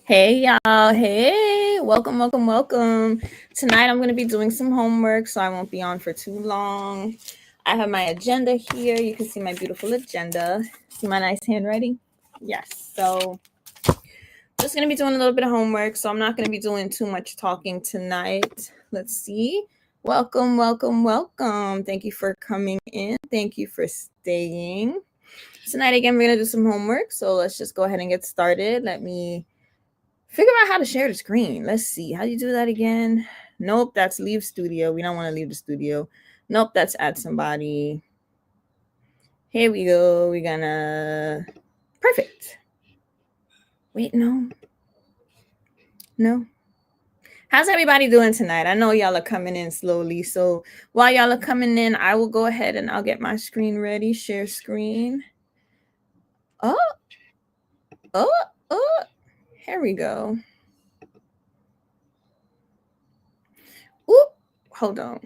Hey y'all, hey, welcome. Tonight I'm going to be doing some homework, so I won't be on for too long. I have my agenda here. You can see my beautiful agenda. See my nice handwriting? Yes. So just going to be doing a little bit of homework, so I'm not going to be doing too much talking tonight. Let's see. Welcome. Thank you for coming in. Thank you for staying. Tonight again, we're going to do some homework, so let's just go ahead and get started. Let me figure out how to share the screen. Let's see. How do you do that again? Nope, that's leave studio. We don't want to leave the studio. Nope, that's add somebody. Here we go. We're gonna perfect. Wait, no. How's everybody doing tonight? I know y'all are coming in slowly. So while y'all are coming in, I will go ahead and I'll get my screen ready. Share screen. Oh. Here we go. Oop. Hold on.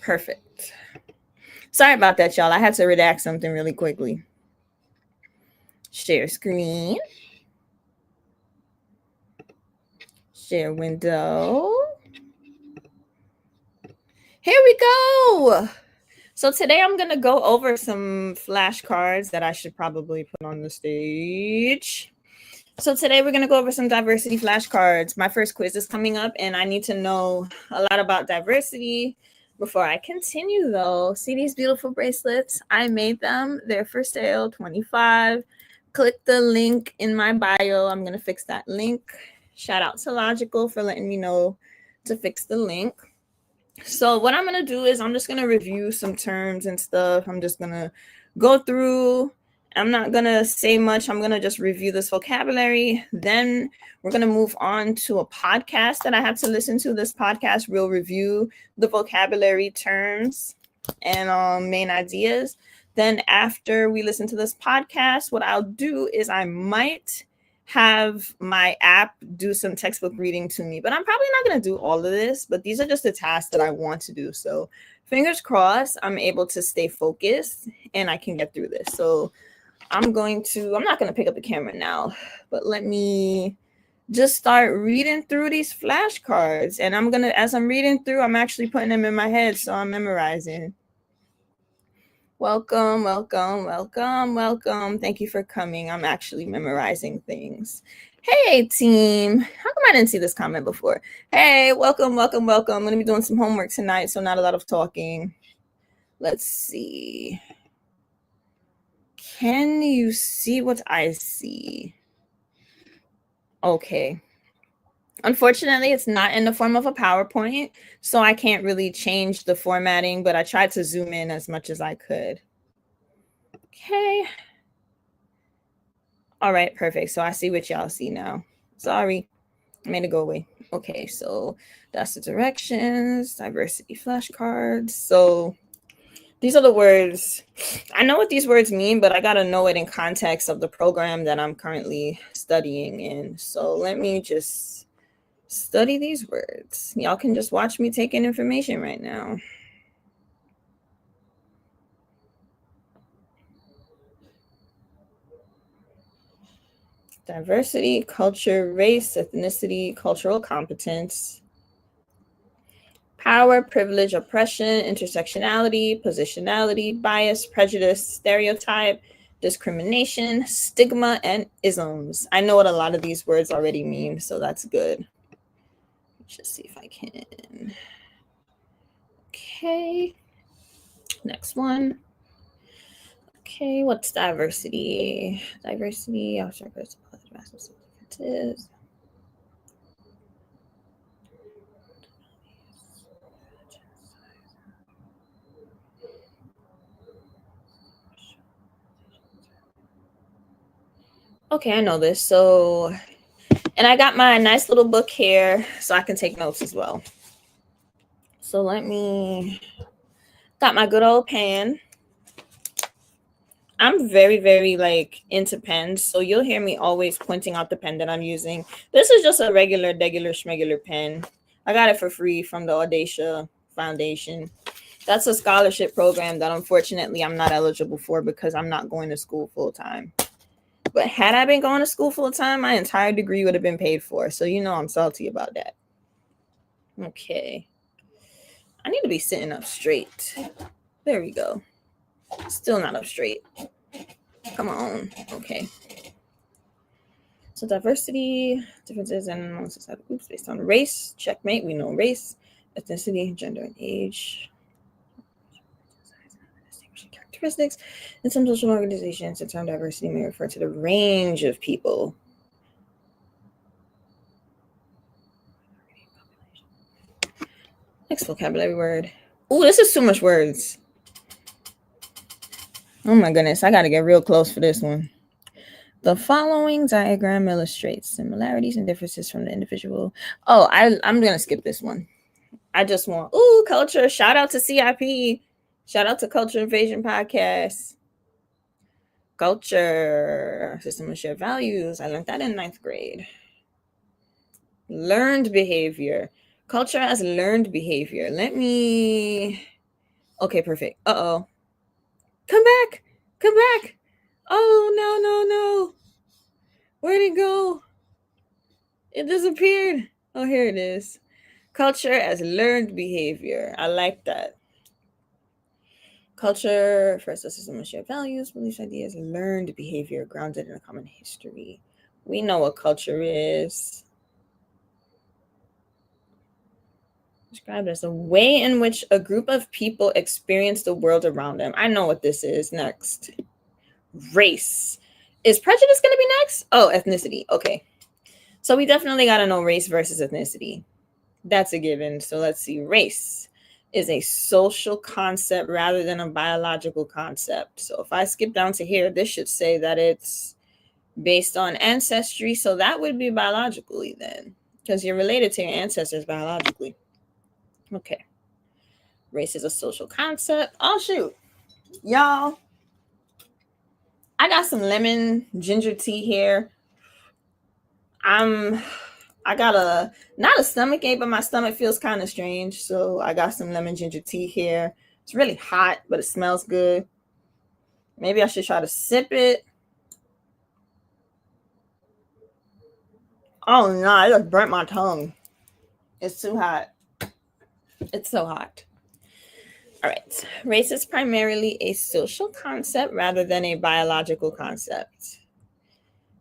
Perfect. Sorry about that, y'all. I had to redact something really quickly. Share screen. Share window. Here we go. So today I'm going to go over some flashcards that I should probably put on the stage. So today we're going to go over some diversity flashcards. My first quiz is coming up and I need to know a lot about diversity before I continue though. See these beautiful bracelets? I made them. They're for sale, $25. Click the link in my bio. I'm going to fix that link. Shout out to Logical for letting me know to fix the link. So what I'm going to do is I'm just going to review some terms and stuff. I'm just going to go through. I'm not going to say much. I'm going to just review this vocabulary. Then we're going to move on to a podcast that I have to listen to. This podcast will review the vocabulary terms and main ideas. Then after we listen to this podcast, what I'll do is I might have my app do some textbook reading to me, but I'm probably not going to do all of this, but these are just the tasks that I want to do. So fingers crossed, I'm able to stay focused and I can get through this. So I'm not going to pick up the camera now, but let me just start reading through these flashcards. And as I'm reading through, I'm actually putting them in my head. So I'm memorizing. Welcome. Thank you for coming. I'm actually memorizing things. Hey, team. How come I didn't see this comment before? Hey, welcome. I'm going to be doing some homework tonight, so not a lot of talking. Let's see. Can you see what I see? Okay. Unfortunately, it's not in the form of a PowerPoint, so I can't really change the formatting, but I tried to zoom in as much as I could. Okay. All right, perfect. So I see what y'all see now. Sorry, I made it go away. Okay, so that's the directions, diversity flashcards. So these are the words. I know what these words mean, but I got to know it in context of the program that I'm currently studying in. So let me just study these words. Y'all can just watch me take in information right now. Diversity, culture, race, ethnicity, cultural competence, power, privilege, oppression, intersectionality, positionality, bias, prejudice, stereotype, discrimination, stigma, and isms. I know what a lot of these words already mean, so that's good. Let's just see if I can. Okay. Next one. Okay, what's diversity? Diversity, I'll check this. Differences. Okay, I know this. So, and I got my nice little book here so I can take notes as well. So got my good old pen. I'm very, very into pens. So you'll hear me always pointing out the pen that I'm using. This is just a regular schmegular pen. I got it for free from the Audacia Foundation. That's a scholarship program that unfortunately I'm not eligible for because I'm not going to school full time. But had I been going to school full time, my entire degree would have been paid for. So you know I'm salty about that. Okay. I need to be sitting up straight. There we go. Still not up straight. Come on. Okay. So diversity, differences in societal groups based on race. Checkmate. We know race, ethnicity, gender, and age. Characteristics. In some social organizations, the term diversity may refer to the range of people. Next vocabulary word. Oh, this is too much words. Oh my goodness, I gotta get real close for this one. The following diagram illustrates similarities and differences from the individual. Oh, I'm gonna skip this one. I just want, culture. Shout out to CIP. Shout out to Culture Invasion Podcast. Culture, system of shared values. I learned that in 9th grade. Learned behavior. Culture as learned behavior. Okay, perfect. Uh-oh. Come back. Come back. Oh, no. Where'd it go? It disappeared. Oh, here it is. Culture as learned behavior. I like that. Culture first, a system of shared values, beliefs, ideas, learned behavior grounded in a common history. We know what culture is. Described as a way in which a group of people experience the world around them. I know what this is. Next. Race. Is prejudice going to be next? Oh, ethnicity. Okay. So we definitely got to know race versus ethnicity. That's a given. So let's see. Race is a social concept rather than a biological concept. So if I skip down to here, this should say that it's based on ancestry. So that would be biologically then, because you're related to your ancestors biologically. Okay. Race is a social concept. Oh, shoot. Y'all, I got some lemon ginger tea here. I got not a stomach ache, but my stomach feels kind of strange. So I got some lemon ginger tea here. It's really hot, but it smells good. Maybe I should try to sip it. Oh no, I just burnt my tongue. It's too hot. It's so hot. All right. Race is primarily a social concept rather than a biological concept.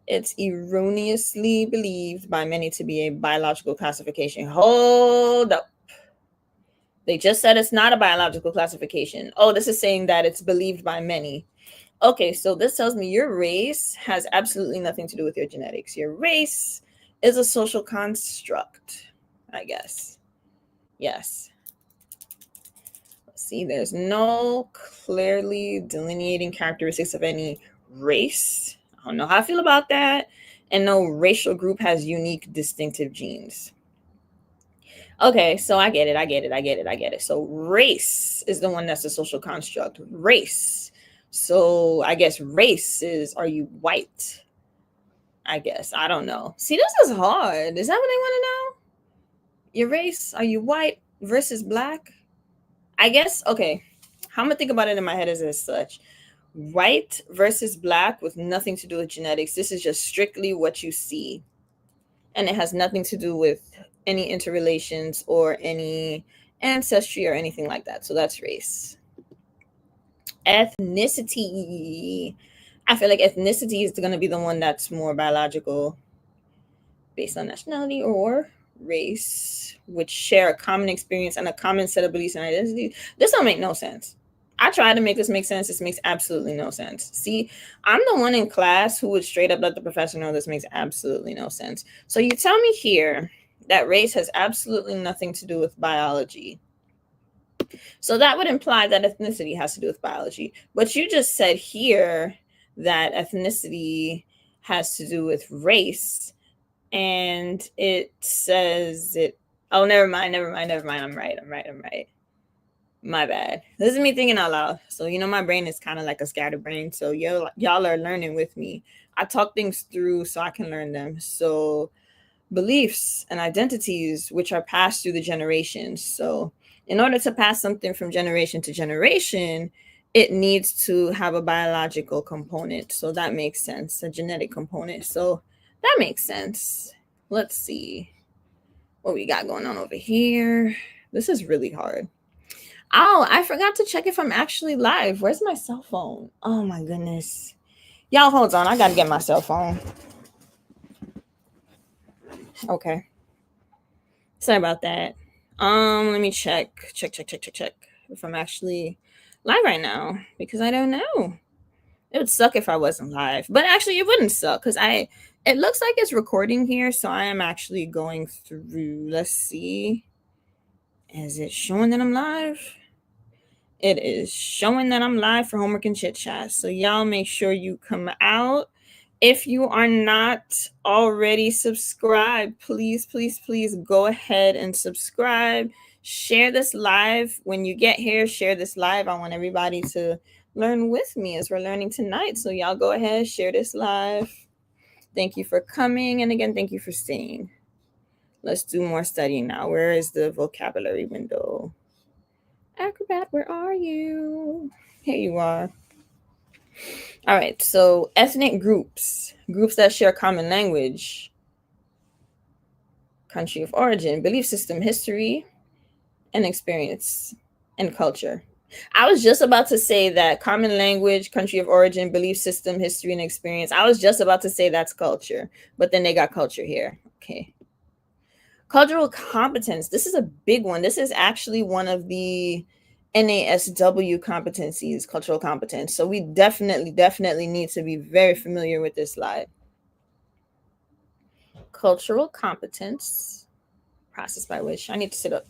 It's erroneously believed by many to be a biological classification. Hold up. They just said it's not a biological classification. Oh, this is saying that it's believed by many. Okay, so this tells me your race has absolutely nothing to do with your genetics. Your race is a social construct, I guess. Yes. Let's see, there's no clearly delineating characteristics of any race. I don't know how I feel about that. And no racial group has unique distinctive genes. Okay, so I get it. So race is the one that's a social construct. Race. So I guess race is, are you white? I guess. I don't know. See, this is hard. Is that what they want to know? Your race, are you white versus black? I guess, okay. How I'm going to think about it in my head is as such. White versus black with nothing to do with genetics. This is just strictly what you see. And it has nothing to do with any interrelations or any ancestry or anything like that. So that's race. Ethnicity. I feel like ethnicity is going to be the one that's more biological, based on nationality or race, which share a common experience and a common set of beliefs and identities. This don't make no sense. I tried to make this make sense. This makes absolutely no sense. See, I'm the one in class who would straight up let the professor know this makes absolutely no sense. So you tell me here that race has absolutely nothing to do with biology. So that would imply that ethnicity has to do with biology. But you just said here that ethnicity has to do with race. And it says it. Oh, never mind. I'm right. My bad. This is me thinking out loud. So, my brain is kind of like a scattered brain. So y'all are learning with me. I talk things through so I can learn them. So beliefs and identities, which are passed through the generations. So In order to pass something from generation to generation, it needs to have a biological component. So that makes sense, a genetic component. So that makes sense. Let's see what we got going on over here. This is really hard. Oh, I forgot to check if I'm actually live. Where's my cell phone? Oh my goodness. Y'all hold on. I gotta get my cell phone. Okay. Sorry about that. Let me check if I'm actually live right now because I don't know. It would suck if I wasn't live, but actually it wouldn't suck because it looks like it's recording here, so I am actually going through. Let's see. Is it showing that I'm live? It is showing that I'm live for Homework and Chit Chat. So y'all make sure you come out. If you are not already subscribed, please, please, please go ahead and subscribe. Share this live. When you get here, share this live. I want everybody to learn with me as we're learning tonight. So y'all go ahead, share this live. Thank you for coming. And again, thank you for staying. Let's do more studying now. Where is the vocabulary window? Acrobat, where are you? Here you are. All right, so ethnic groups that share common language, country of origin, belief system, history, and experience, and culture. I was just about to say that common language, country of origin, belief system, history, and experience. I was just about to say that's culture, but then they got culture here. Okay. Cultural competence. This is a big one. This is actually one of the NASW competencies, cultural competence. So we definitely need to be very familiar with this slide. Cultural competence, process by which I need to sit up.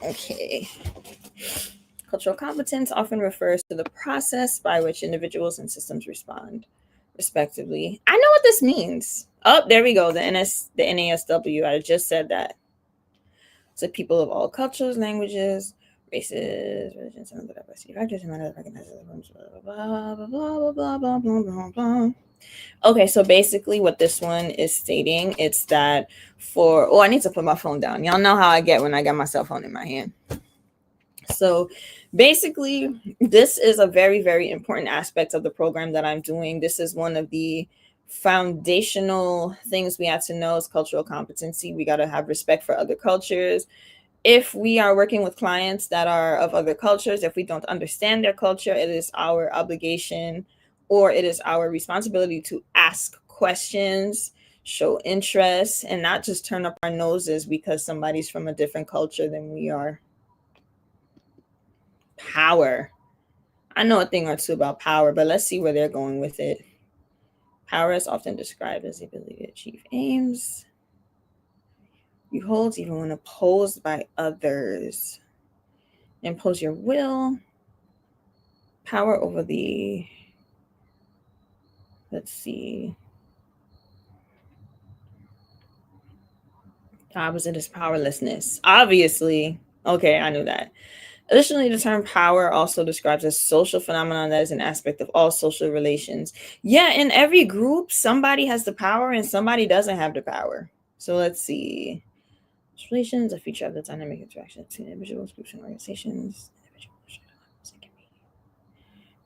Okay. Cultural competence often refers to the process by which individuals and systems respond, respectively. I know what this means. Oh, there we go. The NASW. I just said that. So people of all cultures, languages, races, religions, and other diversity factors, and other recognized blah blah blah blah blah blah blah blah. Okay, so basically what this one is stating, it's that I need to put my phone down. Y'all know how I get when I got my cell phone in my hand. So basically, this is a very, very important aspect of the program that I'm doing. This is one of the foundational things we have to know is cultural competency. We got to have respect for other cultures. If we are working with clients that are of other cultures, if we don't understand their culture, it is our obligation or it is our responsibility to ask questions, show interest, and not just turn up our noses because somebody's from a different culture than we are. Power. I know a thing or two about power, but let's see where they're going with it. Power is often described as the ability to achieve aims you hold even when opposed by others. Impose your will. Power over the, let's see. The opposite is powerlessness. Obviously. Okay, I knew that. Additionally, the term power also describes a social phenomenon that is an aspect of all social relations. Yeah, in every group, somebody has the power and somebody doesn't have the power. So let's see. Relations, a feature of the dynamic interaction between individuals, groups, and organizations.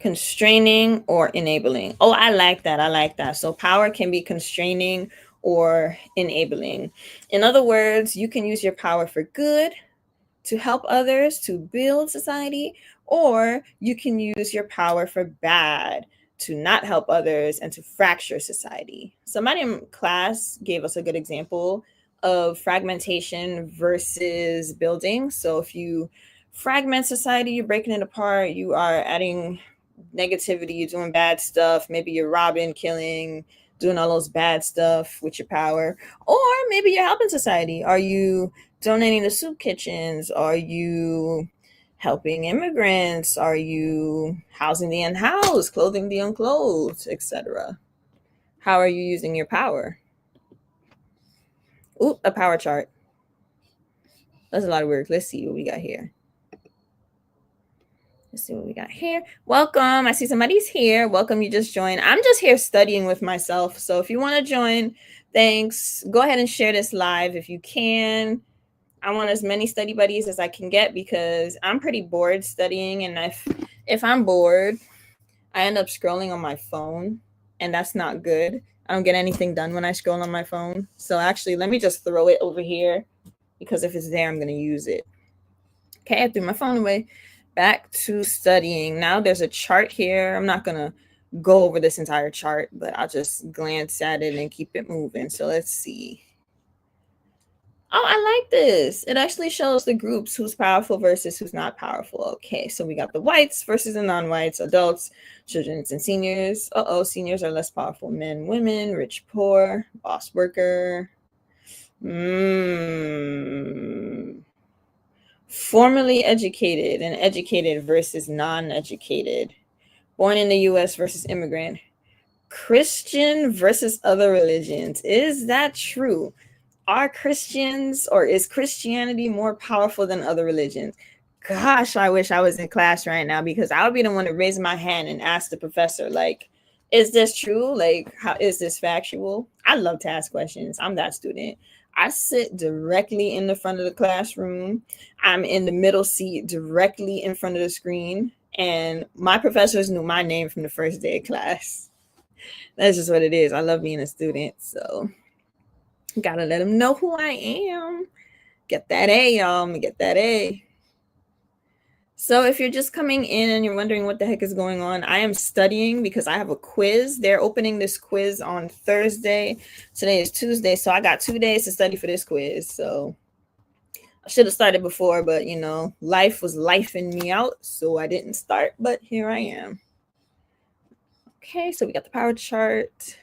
Constraining or enabling. Oh, I like that. So power can be constraining or enabling. In other words, you can use your power for good, to help others, to build society, or you can use your power for bad, to not help others and to fracture society. Somebody in class gave us a good example of fragmentation versus building. So if you fragment society, you're breaking it apart, you are adding negativity, you're doing bad stuff, maybe you're robbing, killing, doing all those bad stuff with your power, or maybe you're helping society. Are you donating to soup kitchens? Are you helping immigrants? Are you housing the unhoused, clothing the unclothed, etc.? How are you using your power? Ooh, a power chart. That's a lot of work. Let's see what we got here. Let's see what we got here. Welcome. I see somebody's here. Welcome. You just joined. I'm just here studying with myself. So if you want to join, thanks. Go ahead and share this live if you can. I want as many study buddies as I can get because I'm pretty bored studying. And if I'm bored, I end up scrolling on my phone, and that's not good. I don't get anything done when I scroll on my phone. So actually, let me just throw it over here because if it's there, I'm going to use it. Okay, I threw my phone away. Back to studying. Now there's a chart here. I'm not going to go over this entire chart, but I'll just glance at it and keep it moving. So let's see. Oh, I like this. It actually shows the groups who's powerful versus who's not powerful. Okay, so we got the whites versus the non-whites, adults, children, and seniors. Seniors are less powerful. Men, women, rich, poor, boss, worker. Formally educated and educated versus non-educated. Born in the U.S. versus immigrant. Christian versus other religions. Is that true? Are Christians or is Christianity more powerful than other religions? Gosh, I wish I was in class right now because I would be the one to raise my hand and ask the professor, like, is this true? Like, how is this factual? I love to ask questions. I'm that student. I sit directly in the front of the classroom. I'm in the middle seat directly in front of the screen. And my professors knew my name from the first day of class. That's just what it is. I love being a student. So gotta let them know who I am. Get that A, y'all. Get that A. So if you're just coming in and you're wondering what the heck is going on, I am studying because I have a quiz. They're opening this quiz on Thursday. Today is Tuesday, so I got 2 days to study for this quiz. So I should have started before, but you know, life was lifing me out, so I didn't start, but here I am. Okay, so we got the power chart.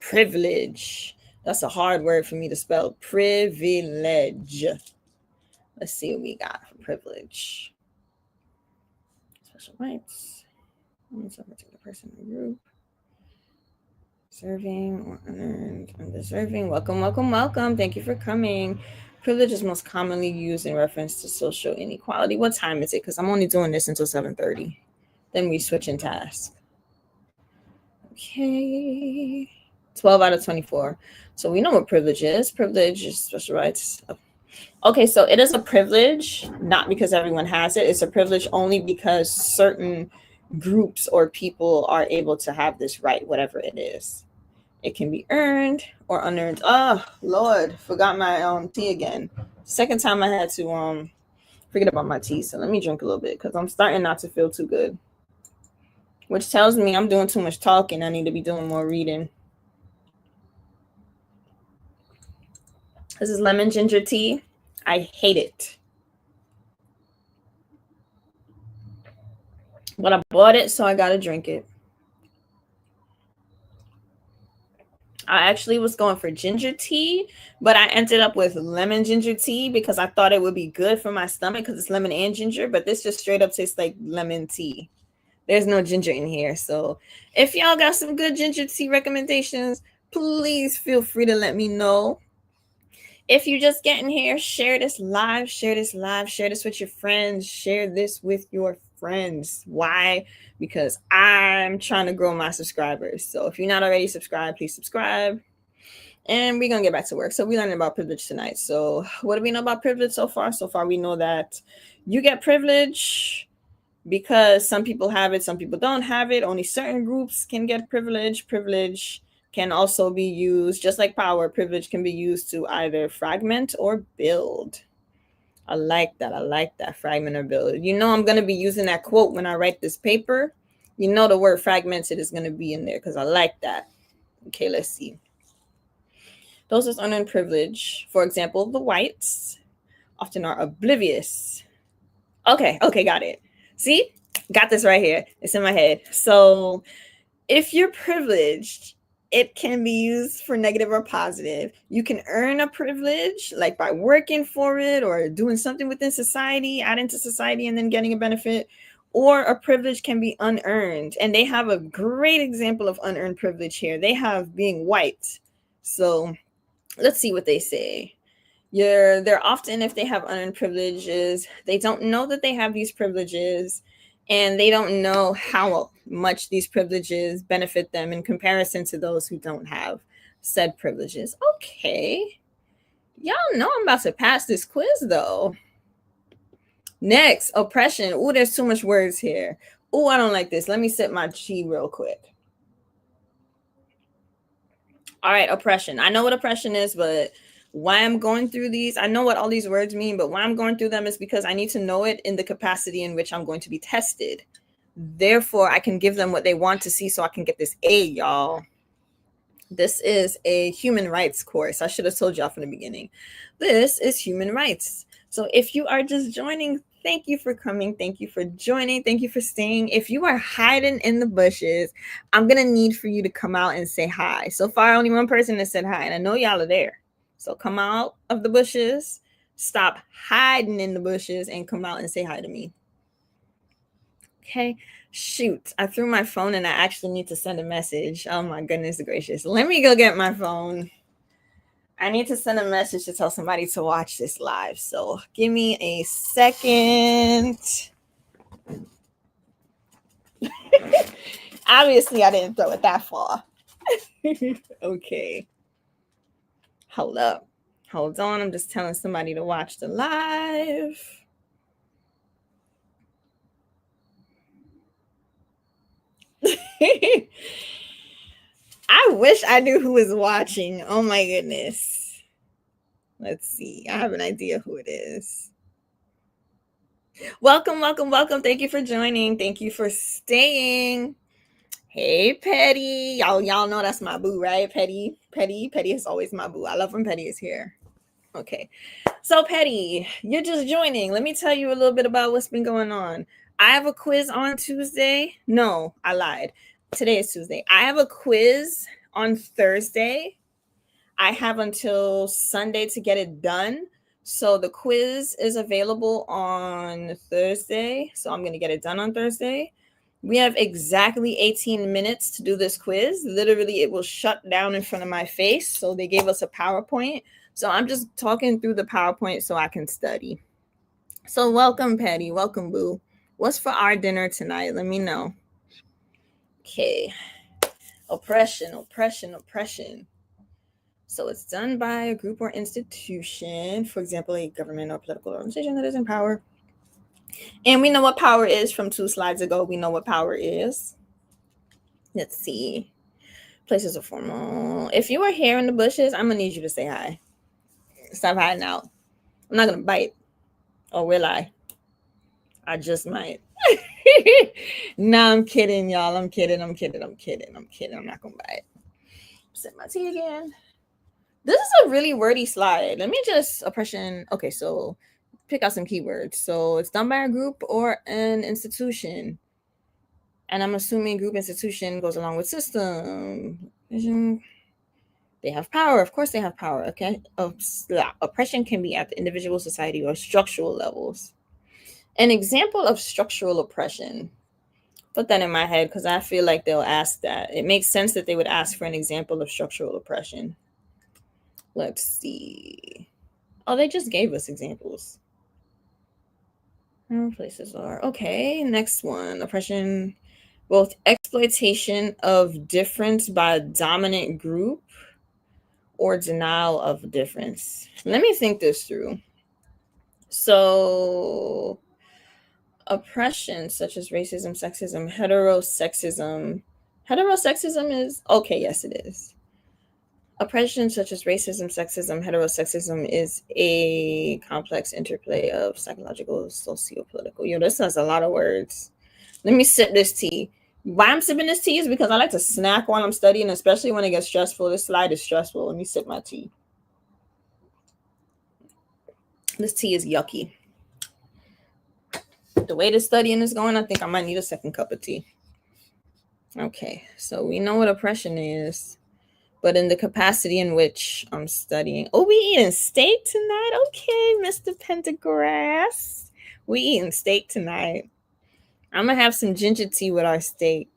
Privilege. That's a hard word for me to spell. Privilege. Let's see what we got for privilege. Special rights. Some particular person in the group. Serving or unearned, undeserving. Welcome, welcome, welcome. Thank you for coming. Privilege is most commonly used in reference to social inequality. What time is it? Because I'm only doing this until 7:30. Then we switch in task. Okay. 12 out of 24. So we know what privilege is. Privilege is special rights. Okay, so it is a privilege, not because everyone has it. It's a privilege only because certain groups or people are able to have this right, whatever it is. It can be earned or unearned. Oh, Lord, forgot my tea again. Second time I had to forget about my tea. So let me drink a little bit because I'm starting not to feel too good. Which tells me I'm doing too much talking. I need to be doing more reading. This is lemon ginger tea. I hate it. But I bought it, so I gotta drink it. I actually was going for ginger tea, but I ended up with lemon ginger tea because I thought it would be good for my stomach because it's lemon and ginger, but this just straight up tastes like lemon tea. There's no ginger in here. So if y'all got some good ginger tea recommendations, please feel free to let me know. If you're just getting here, share this live, share this with your friends, share this with your friends. Why? Because I'm trying to grow my subscribers. So if you're not already subscribed, please subscribe. And we're going to get back to work. So we're learning about privilege tonight. So what do we know about privilege so far? So far, we know that you get privilege because some people have it, some people don't have it. Only certain groups can get privilege. Privilege can also be used, just like power, privilege can be used to either fragment or build. I like that, fragment or build. You know I'm going to be using that quote when I write this paper. You know the word fragmented is going to be in there because I like that. Okay, let's see. Those with unearned privilege, for example, the whites, often are oblivious. Okay, got it. See? Got this right here. It's in my head. So if you're privileged, it can be used for negative or positive. You can earn a privilege, like by working for it or doing something within society, adding to society and then getting a benefit. Or a privilege can be unearned. And they have a great example of unearned privilege here. They have being white. So let's see what they say. They're often, if they have unearned privileges, they don't know that they have these privileges. And they don't know how much these privileges benefit them in comparison to those who don't have said privileges. Okay. Y'all know I'm about to pass this quiz though. Next, oppression. Oh, there's too much words here. Oh, I don't like this. Let me sip my tea real quick. All right, oppression. I know what oppression is, but why I'm going through these, I know what all these words mean, but why I'm going through them is because I need to know it in the capacity in which I'm going to be tested. Therefore, I can give them what they want to see so I can get this A, y'all. This is a human rights course. I should have told y'all from the beginning. This is human rights. So if you are just joining, thank you for coming. Thank you for joining. Thank you for staying. If you are hiding in the bushes, I'm going to need for you to come out and say hi. So far, only one person has said hi, and I know y'all are there. So come out of the bushes, stop hiding in the bushes, and come out and say hi to me. Okay. Shoot, I threw my phone and I actually need to send a message. Oh my goodness gracious. Let me go get my phone. I need to send a message to tell somebody to watch this live. So give me a second. Obviously, I didn't throw it that far. Okay. Hold up. Hold on. I'm just telling somebody to watch the live. I wish I knew who was watching. Oh my goodness. Let's see. I have an idea who it is. Welcome, welcome, welcome. Thank you for joining. Thank you for staying. Hey, Petty. Y'all know that's my boo, right? Petty is always my boo. I love when Petty is here. Okay. So, Petty, you're just joining. Let me tell you a little bit about what's been going on. I have a quiz on Tuesday. No, I lied. Today is Tuesday. I have a quiz on Thursday. I have until Sunday to get it done. So the quiz is available on Thursday. So I'm going to get it done on Thursday. We have exactly 18 minutes to do this quiz. Literally, it will shut down in front of my face. So they gave us a PowerPoint. So I'm just talking through the PowerPoint so I can study. So welcome, Patty. Welcome, Boo. What's for our dinner tonight? Let me know. Okay. Oppression, oppression, oppression. So it's done by a group or institution, for example, a government or political organization that is in power. And we know what power is from 2 slides ago. We know what power is. Let's see. Places of formal. If you are here in the bushes, I'm going to need you to say hi. Stop hiding out. I'm not going to bite. Or will I? I just might. No, I'm kidding, y'all. I'm kidding. I'm not going to bite. Sip my tea again. This is a really wordy slide. Let me just oppression. Okay, so pick out some keywords. So it's done by a group or an institution. And I'm assuming group institution goes along with system. They have power. Of course they have power. Okay. Oppression can be at the individual, society, or structural levels. An example of structural oppression. Put that in my head because I feel like they'll ask that. It makes sense that they would ask for an example of structural oppression. Let's see. Oh, they just gave us examples. Places are okay. Next one. Oppression, both exploitation of difference by a dominant group or denial of difference. Let me think this through. So oppression such as racism, sexism, heterosexism. Heterosexism is okay, yes it is. Oppression such as racism, sexism, heterosexism is a complex interplay of psychological, socio-political. This has a lot of words. Let me sip this tea. Why I'm sipping this tea is because I like to snack while I'm studying, especially when it gets stressful. This slide is stressful. Let me sip my tea. This tea is yucky. The way the studying is going, I think I might need a second cup of tea. Okay, so we know what oppression is. But in the capacity in which I'm studying. Oh, we eating steak tonight? Okay, Mr. Pentagrass. We eating steak tonight. I'm going to have some ginger tea with our steak.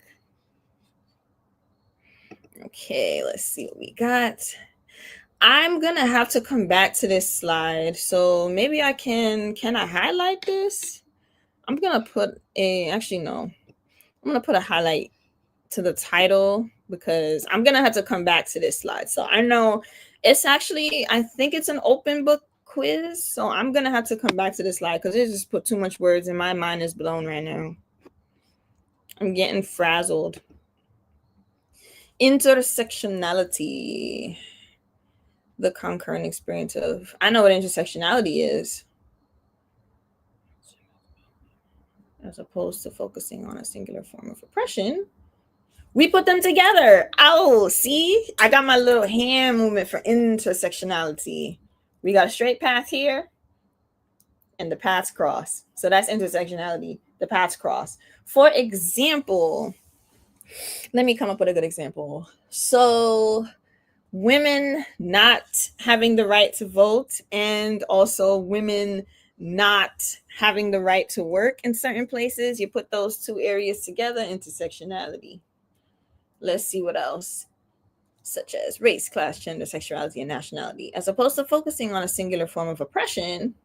Okay, let's see what we got. I'm going to have to come back to this slide. So maybe I can I highlight this? I'm going to put actually, no. I'm going to put a highlight to the title. because I'm gonna have to come back to this slide. So I know it's actually, I think it's an open book quiz. So I'm gonna have to come back to this slide because it just put too much words and my mind is blown right now. I'm getting frazzled. Intersectionality. The concurrent experience of, I know what intersectionality is, as opposed to focusing on a singular form of oppression. We put them together. Oh, see? I got my little hand movement for intersectionality. We got a straight path here, and the paths cross. So that's intersectionality. The paths cross. For example, let me come up with a good example. So women not having the right to vote, and also women not having the right to work in certain places. You put those two areas together, intersectionality. Let's see what else, such as race, class, gender, sexuality, and nationality. As opposed to focusing on a singular form of oppression,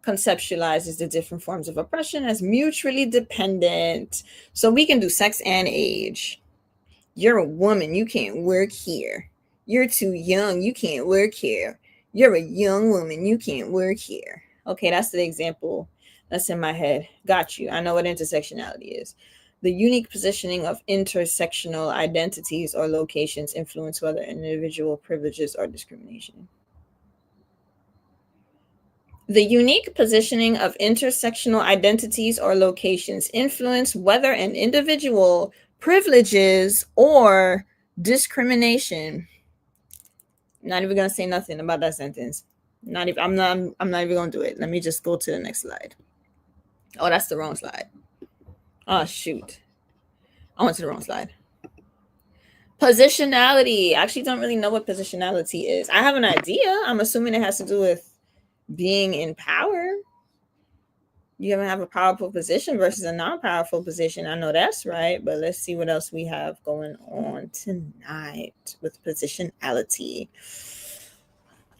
conceptualizes the different forms of oppression as mutually dependent. So we can do sex and age. You're a woman, you can't work here. You're too young, you can't work here. You're a young woman, you can't work here. Okay, that's the example that's in my head. Got you. I know what intersectionality is. The unique positioning of intersectional identities or locations influence whether an individual privileges or discrimination. The unique positioning of intersectional identities or locations influence whether an individual privileges or discrimination. Not even gonna say nothing about that sentence. I'm not even gonna do it. Let me just go to the next slide. Oh, that's the wrong slide. Oh shoot. I went to the wrong slide. Positionality. I actually don't really know what positionality is. I have an idea. I'm assuming it has to do with being in power. You have a powerful position versus a non-powerful position. I know that's right, but let's see what else we have going on tonight with positionality.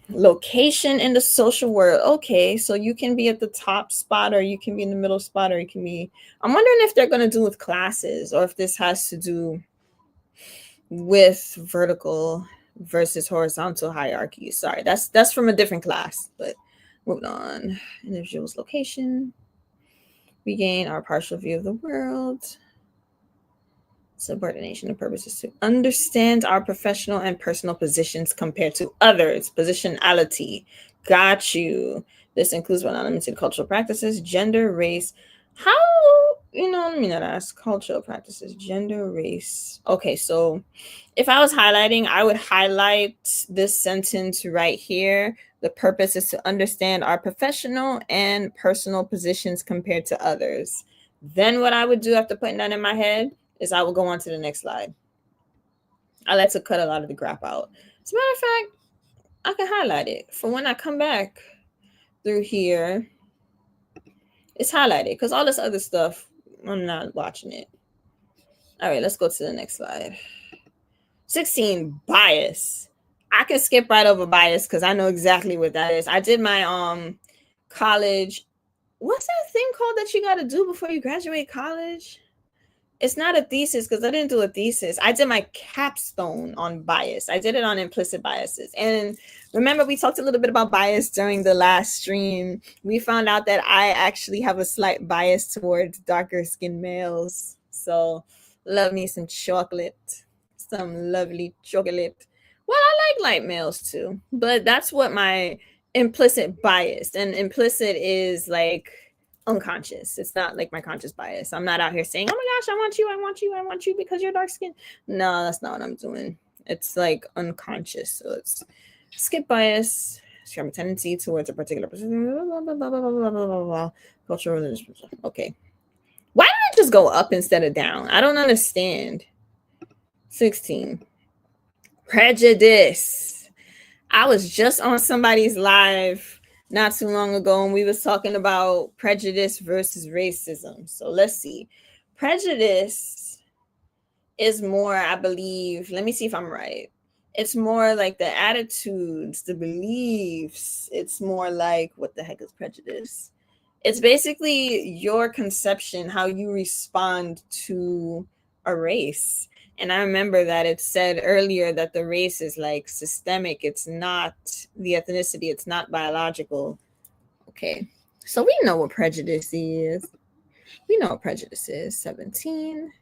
Location in the social world. Okay, so you can be at the top spot, or you can be in the middle spot, or you can be, I'm wondering if they're going to do with classes, or if this has to do with vertical versus horizontal hierarchy. Sorry, that's from a different class, but moving on. Individual's location. We gain our partial view of the world. Subordination of purposes to understand our professional and personal positions compared to others. Positionality. Got you. This includes but not limited cultural practices, gender, race. How, let me not ask. Cultural practices, gender, race. Okay, so if I was highlighting, I would highlight this sentence right here. The purpose is to understand our professional and personal positions compared to others. Then what I would do after putting that in my head is I will go on to the next slide. I like to cut a lot of the graph out. As a matter of fact, I can highlight it for when I come back through here. It's highlighted because all this other stuff, I'm not watching it. All right, let's go to the next slide. 16, bias. I can skip right over bias because I know exactly what that is. I did my college. What's that thing called that you got to do before you graduate college? It's not a thesis because I didn't do a thesis. I did my capstone on bias. I did it on implicit biases. And remember, we talked a little bit about bias during the last stream. We found out that I actually have a slight bias towards darker skinned males. So love me some chocolate, some lovely chocolate. Well, I like light males too, but that's what my implicit bias, and implicit is like unconscious. It's not like my conscious bias. I'm not out here saying, oh my gosh, I want you, I want you, I want you because you're dark skinned. No, that's not what I'm doing. It's like unconscious. So it's skip bias, a tendency towards a particular cultural religious. Okay. Why did I just go up instead of down? I don't understand. 16. Prejudice. I was just on somebody's live not too long ago, and we was talking about prejudice versus racism. So let's see. Prejudice is more, I believe, let me see if I'm right. It's more like the attitudes, the beliefs. It's more like, what the heck is prejudice? It's basically your conception, how you respond to a race. And I remember that it said earlier that the race is like systemic. It's not the ethnicity. It's not biological. Okay. So we know what prejudice is. We know what prejudice is. 17.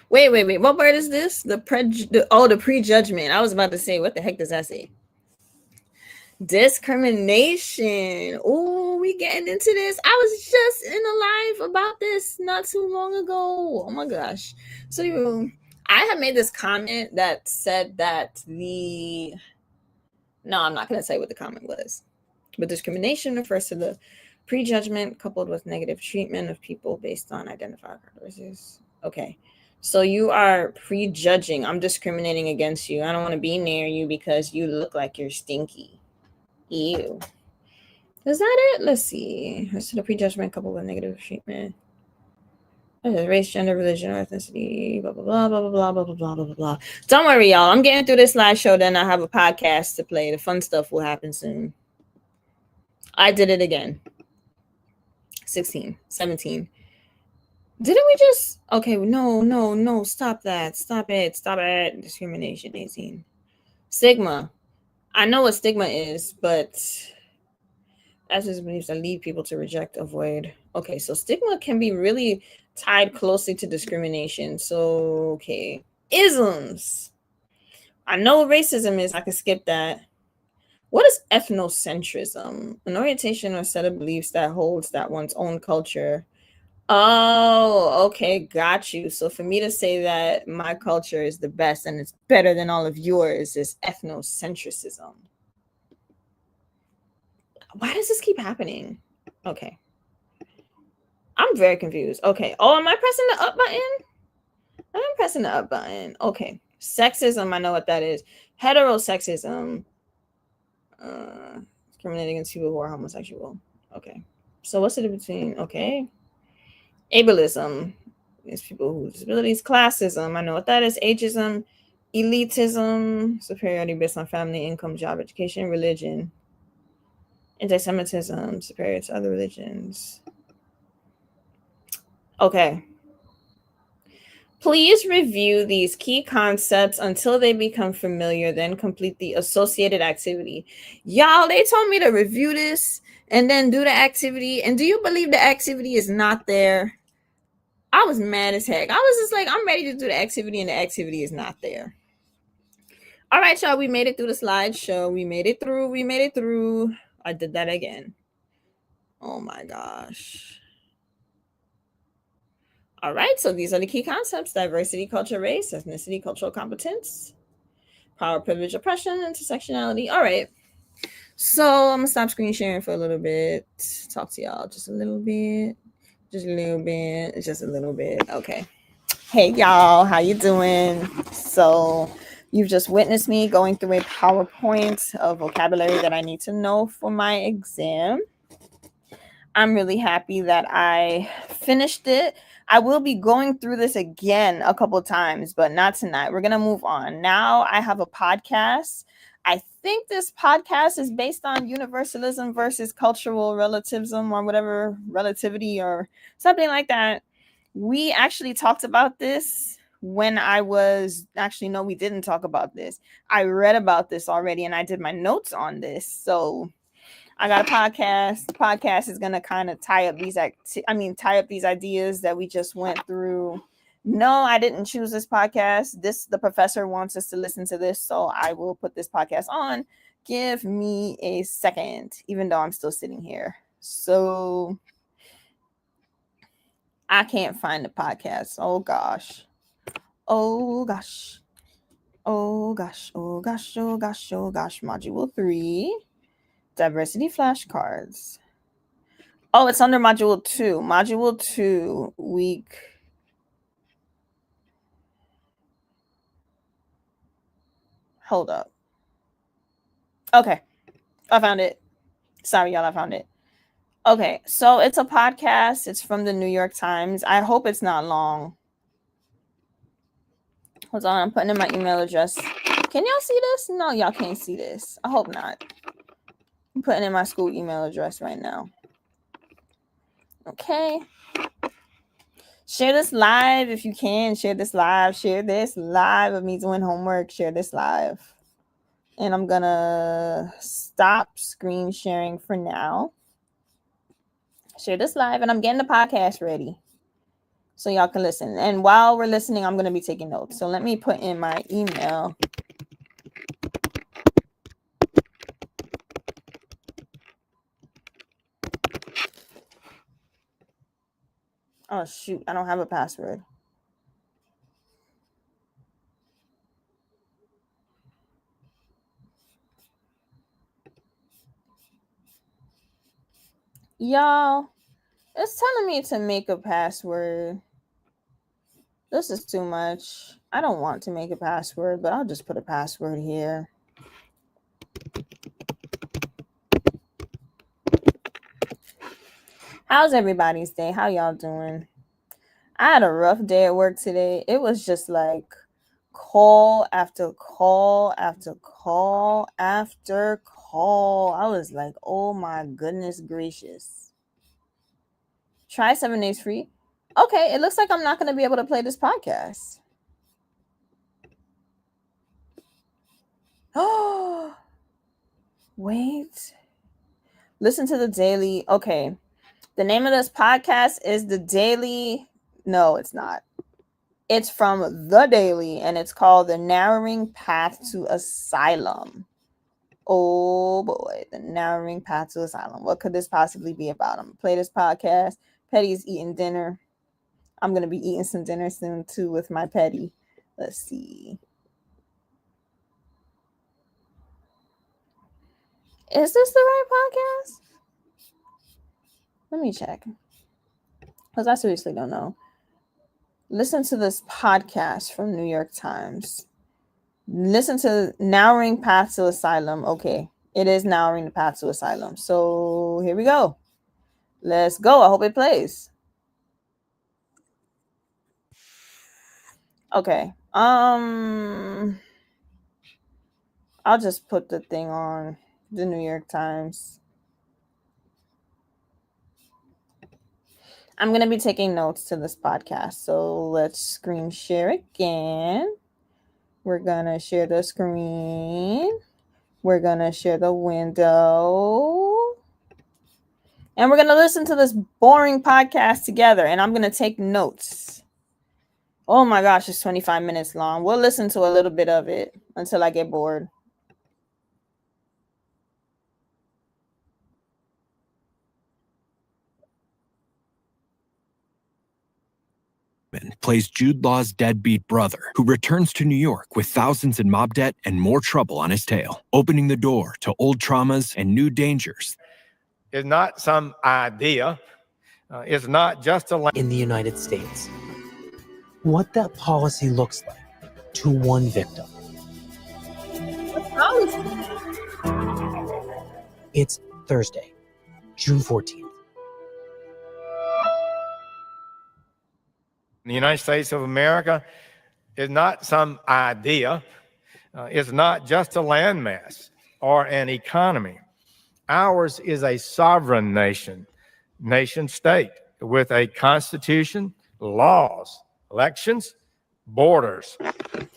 Wait. What word is this? The prejudgment. I was about to say, what the heck does that say? Discrimination. Oh, we getting into this. I was just in a live about this not too long ago. Oh my gosh. So I have made this comment that said that no, I'm not going to say what the comment was. But discrimination refers to the prejudgment coupled with negative treatment of people based on identified characteristics. Okay. So you are prejudging. I'm discriminating against you. I don't want to be near you because you look like you're stinky. Ew. Is that it? Let's see. Refers to the prejudgment coupled with negative treatment. Race, gender, religion, or ethnicity, blah, blah, blah, blah, blah, blah, blah, blah, blah, blah. Don't worry, y'all. I'm getting through this slideshow, then I have a podcast to play. The fun stuff will happen soon. I did it again. 16, 17. Didn't we just... Okay, no. Stop that. Stop it. Discrimination, 18. Stigma. I know what stigma is, but... as his beliefs that lead people to reject, avoid. Okay, so stigma can be really tied closely to discrimination. So, okay. Isms. I know what racism is. I can skip that. What is ethnocentrism? An orientation or set of beliefs that holds that one's own culture. Oh, okay. Got you. So for me to say that my culture is the best and it's better than all of yours is ethnocentrism. Why does this keep happening? Okay. I'm very confused. Okay. Oh, am I pressing the up button? I'm pressing the up button. Okay. Sexism, I know what that is. Heterosexism. Discriminating against people who are homosexual. Okay. So what's the difference between... Okay. Ableism is people with disabilities. Classism, I know what that is. Ageism. Elitism. Superiority based on family, income, job, education, religion. Anti-Semitism, superior to other religions. Okay. Please review these key concepts until they become familiar, then complete the associated activity. Y'all, they told me to review this and then do the activity. And do you believe the activity is not there? I was mad as heck. I was just like, I'm ready to do the activity and the activity is not there. All right, y'all, we made it through the slideshow. We made it through. I did that again. Oh my gosh. All right, so these are the key concepts: diversity, culture, race, ethnicity, cultural competence, power, privilege, oppression, intersectionality. All right, so I'm gonna stop screen sharing for a little bit, talk to y'all just a little bit. Okay. Hey y'all, how you doing? So you've just witnessed me going through a PowerPoint of vocabulary that I need to know for my exam. I'm really happy that I finished it. I will be going through this again a couple of times, but not tonight. We're going to move on. Now I have a podcast. I think this podcast is based on universalism versus cultural relativism or whatever, relativity or something like that. We actually talked about this when I was... Actually, no, we didn't talk about this. I read about this already and I did my notes on this. So I got a podcast. The podcast is gonna kind of tie up these ideas that we just went through. No, I didn't choose this podcast. The professor wants us to listen to this, so I will put this podcast on. Give me a second, even though I'm still sitting here. So I can't find the podcast. Oh gosh. Module 3. Diversity flashcards. Oh, it's under module 2. Module 2, week. Hold up. Okay. I found it. Sorry, y'all. I found it. Okay. So it's a podcast. It's from the New York Times. I hope it's not long. Hold on. I'm putting in my email address. Can y'all see this? No, y'all can't see this. I hope not. I'm putting in my school email address right now. Okay. Share this live if you can. Share this live. Share this live of me doing homework. Share this live. And I'm going to stop screen sharing for now. Share this live. And I'm getting the podcast ready so y'all can listen. And while we're listening, I'm going to be taking notes. So let me put in my email. Oh, shoot. I don't have a password. Y'all, it's telling me to make a password. This is too much. I don't want to make a password, but I'll just put a password here. How's everybody's day? How y'all doing? I had a rough day at work today. It was just like call after call after call after call. I was like, oh my goodness gracious. Try 7 days free. Okay, it looks like I'm not going to be able to play this podcast. Oh, wait. Listen to the daily. Okay. The name of this podcast is The Daily. No, it's not. It's from The Daily, and it's called The Narrowing Path to Asylum. Oh boy, The Narrowing Path to Asylum. What could this possibly be about? I'm going to play this podcast. Petty's eating dinner. I'm going to be eating some dinner soon, too, with my Petty. Let's see. Is this the right podcast? Let me check. Because I seriously don't know. Listen to this podcast from New York Times. Listen to Narrowing Path to Asylum. Okay, it is Narrowing the Path to Asylum. So here we go. Let's go. I hope it plays. Okay. I'll just put the thing on the New York Times. I'm going to be taking notes to this podcast. So let's screen share again. We're going to share the screen. We're going to share the window. And we're going to listen to this boring podcast together. And I'm going to take notes. Oh my gosh, it's 25 minutes long. We'll listen to a little bit of it until I get bored. Plays Jude Law's deadbeat brother, who returns to New York with thousands in mob debt and more trouble on his tail, opening the door to old traumas and new dangers. It's not some idea. It's not just a in the United States. What that policy looks like to one victim. It's Thursday, June 14th. The United States of America is not some idea. It's not just a landmass or an economy. Ours is a sovereign nation state with a constitution, laws, elections, borders.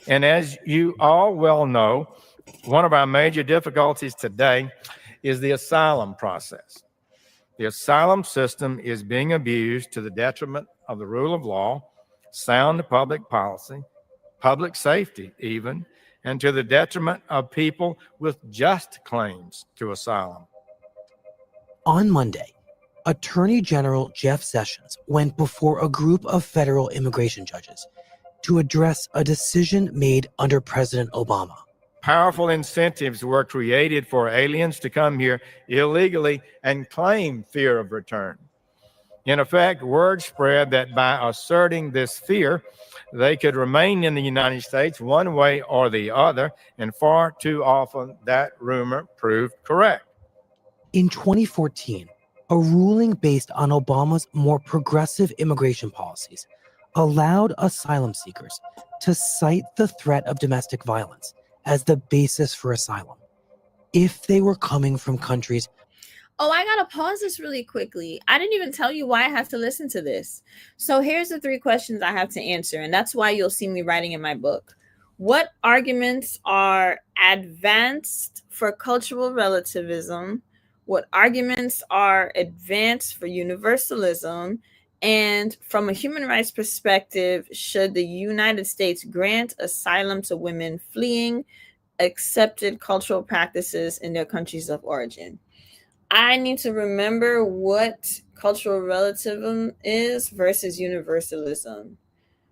And as you all well know, one of our major difficulties today is the asylum process. The asylum system is being abused to the detriment of the rule of law, sound public policy, public safety even, and to the detriment of people with just claims to asylum. On Monday, Attorney General Jeff Sessions went before a group of federal immigration judges to address a decision made under President Obama. Powerful incentives were created for aliens to come here illegally and claim fear of return. In effect, word spread that by asserting this fear, they could remain in the United States one way or the other, and far too often that rumor proved correct. In 2014, a ruling based on Obama's more progressive immigration policies allowed asylum seekers to cite the threat of domestic violence as the basis for asylum if they were coming from countries. Oh, I gotta pause this really quickly. I didn't even tell you why I have to listen to this. So here's the 3 questions I have to answer, and that's why you'll see me writing in my book. What arguments are advanced for cultural relativism? What arguments are advanced for universalism? And from a human rights perspective, should the United States grant asylum to women fleeing accepted cultural practices in their countries of origin? I need to remember what cultural relativism is versus universalism.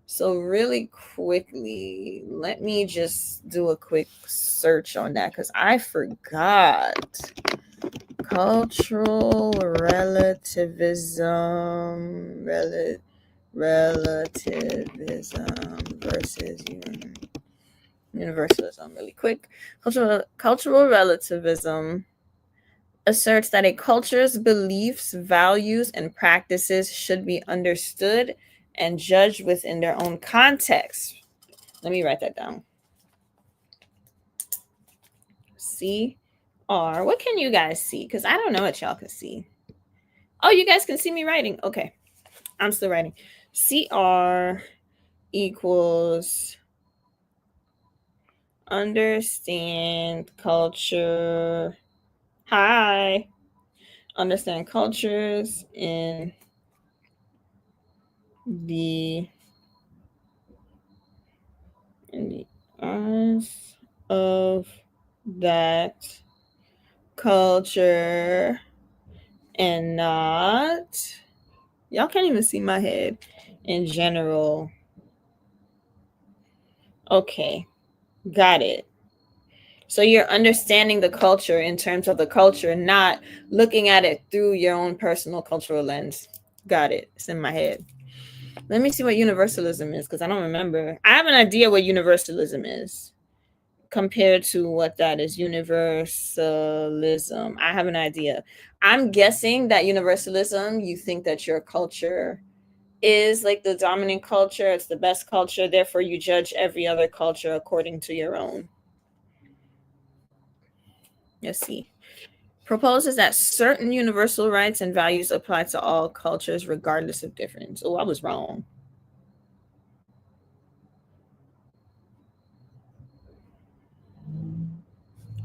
So really quickly, let me just do a quick search on that because I forgot. Cultural relativism, relativism versus universalism. Really quick. Cultural relativism asserts that a culture's beliefs, values, and practices should be understood and judged within their own context. Let me write that down. CR. What can you guys see? Because I don't know what y'all can see. Oh, you guys can see me writing. Okay. I'm still writing. CR equals understand culture. Hi. Understand cultures in the eyes of that culture and not, y'all can't even see my head, in general. Okay, got it. So you're understanding the culture in terms of the culture, not looking at it through your own personal cultural lens. Got it. It's in my head. Let me see what universalism is because I don't remember. I have an idea what universalism is compared to what that is. Universalism. I have an idea. I'm guessing that universalism, you think that your culture is like the dominant culture, it's the best culture, therefore you judge every other culture according to your own. Let's see. Proposes that certain universal rights and values apply to all cultures regardless of difference. Oh, I was wrong.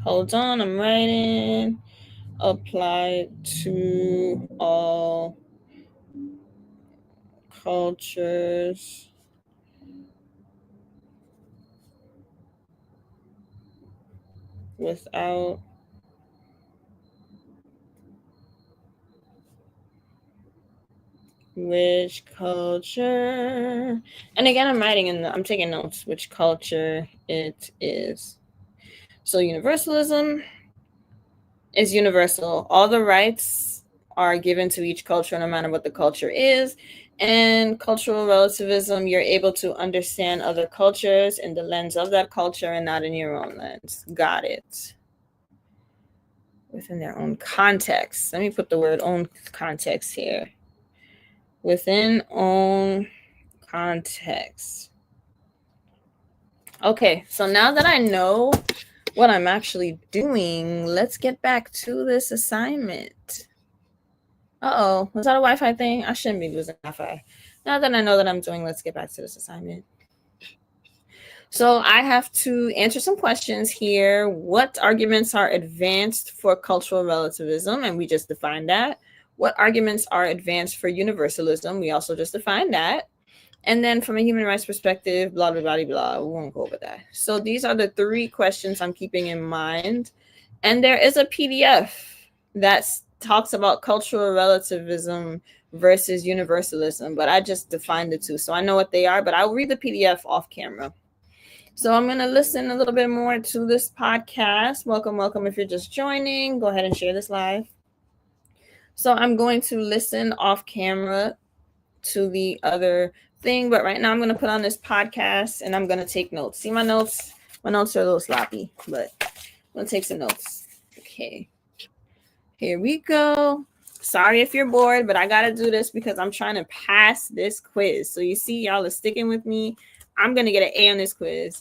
Hold on, I'm writing. Apply to all cultures without which culture, and again I'm writing I'm taking notes which culture it is. So universalism is universal. All the rights are given to each culture no matter what the culture is. And cultural relativism, you're able to understand other cultures in the lens of that culture and not in your own lens. Got it. Within their own context. Let me put the word own context here. Within own context. Okay, so now that I know what I'm actually doing, let's get back to this assignment. Uh-oh, was that a Wi-Fi thing? I shouldn't be losing Wi-Fi. Now that I know that I'm doing, let's get back to this assignment. So I have to answer some questions here. What arguments are advanced for cultural relativism? And we just defined that. What arguments are advanced for universalism? We also just defined that. And then from a human rights perspective, blah, blah, blah, blah. We won't go over that. So these are the 3 questions I'm keeping in mind. And there is a PDF that talks about cultural relativism versus universalism, but I just defined the 2. So I know what they are, but I'll read the PDF off camera. So I'm going to listen a little bit more to this podcast. Welcome, welcome. If you're just joining, go ahead and share this live. So I'm going to listen off camera to the other thing, but right now I'm going to put on this podcast and I'm going to take notes. See my notes? My notes are a little sloppy, but I'm going to take some notes. Okay. Here we go. Sorry if you're bored, but I got to do this because I'm trying to pass this quiz. So you see, y'all are sticking with me. I'm going to get an A on this quiz.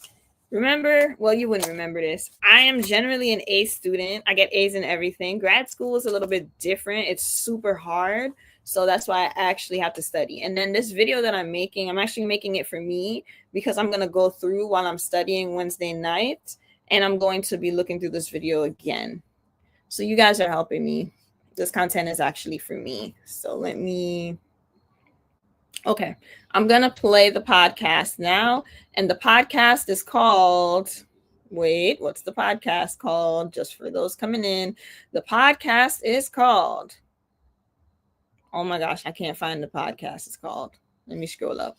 Remember, well, you wouldn't remember this. I am generally an A student. I get A's in everything. Grad school is a little bit different. It's super hard. So that's why I actually have to study. And then this video that I'm making, I'm actually making it for me because I'm going to go through while I'm studying Wednesday night. And I'm going to be looking through this video again. So you guys are helping me. This content is actually for me. So let me... Okay, I'm going to play the podcast now. And the podcast is called... Wait, what's the podcast called? Just for those coming in. The podcast is called... Oh my gosh, I can't find the podcast. It's called... Let me scroll up.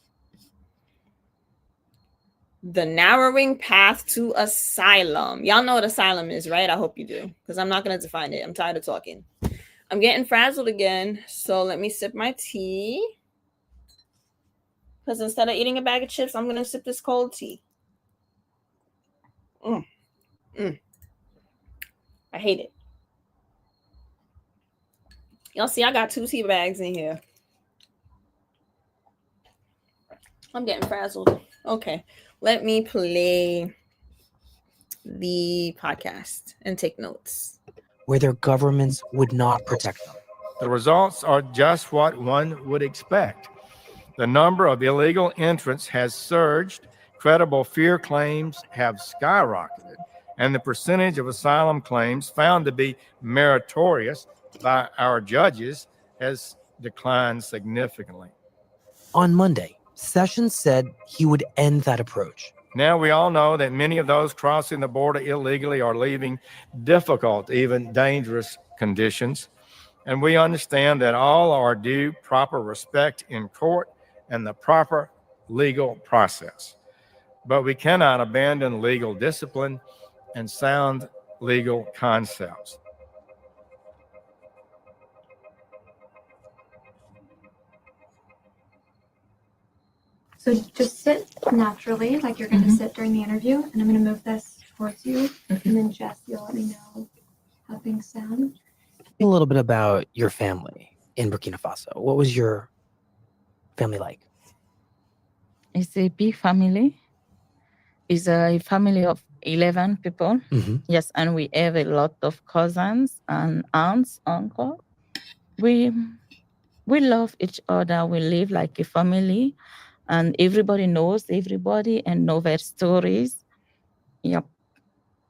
The Narrowing Path to Asylum. Y'all know what asylum is, right? I hope you do, because I'm not going to define it. I'm tired of talking. I'm getting frazzled again, so let me sip my tea. Because instead of eating a bag of chips, I'm going to sip this cold tea. I hate it. Y'all see, I got 2 tea bags in here. I'm getting frazzled. Okay, let me play the podcast and take notes. Where their governments would not protect them. The results are just what one would expect. The number of illegal entrants has surged, credible fear claims have skyrocketed, and the percentage of asylum claims found to be meritorious by our judges has declined significantly. On Monday, Sessions said he would end that approach. Now we all know that many of those crossing the border illegally are leaving difficult, even dangerous conditions. And we understand that all are due proper respect in court and the proper legal process. But we cannot abandon legal discipline and sound legal concepts. So just sit naturally, like you're going to sit during the interview, and I'm going to move this towards you, and then Jess, you'll let me know how things sound. A little bit about your family in Burkina Faso. What was your family like? It's a big family. It's a family of 11 people. Mm-hmm. Yes, and we have a lot of cousins and aunts, uncles. We love each other. We live like a family. And everybody knows everybody and know their stories. Yep.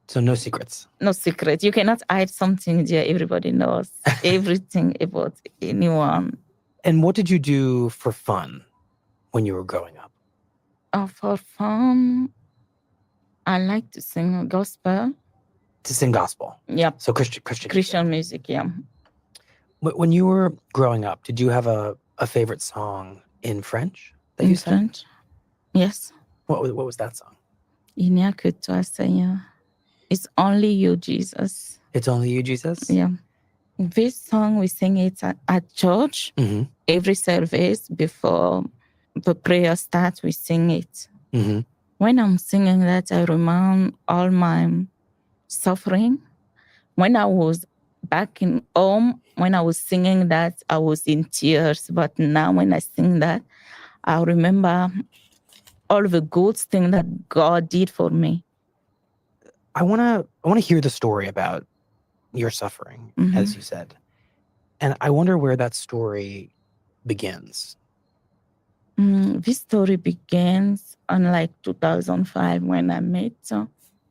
So no secrets. No secret. You cannot hide something there. Everybody knows everything about anyone. And what did you do for fun when you were growing up? For fun, I like to sing gospel. To sing gospel. Yep. So Christian music, yeah. When you were growing up, did you have a favorite song in French? In French? Yes. What was that song? Il n'y a que toi, Seigneur. It's only you, Jesus. It's only you, Jesus? Yeah. This song, we sing it at church. Mm-hmm. Every service before the prayer starts, we sing it. Mm-hmm. When I'm singing that, I remember all my suffering. When I was back in home, when I was singing that, I was in tears. But now when I sing that, I remember all the good things that God did for me. I wanna hear the story about your suffering, as you said. And I wonder where that story begins. This story begins on like 2005 when I met.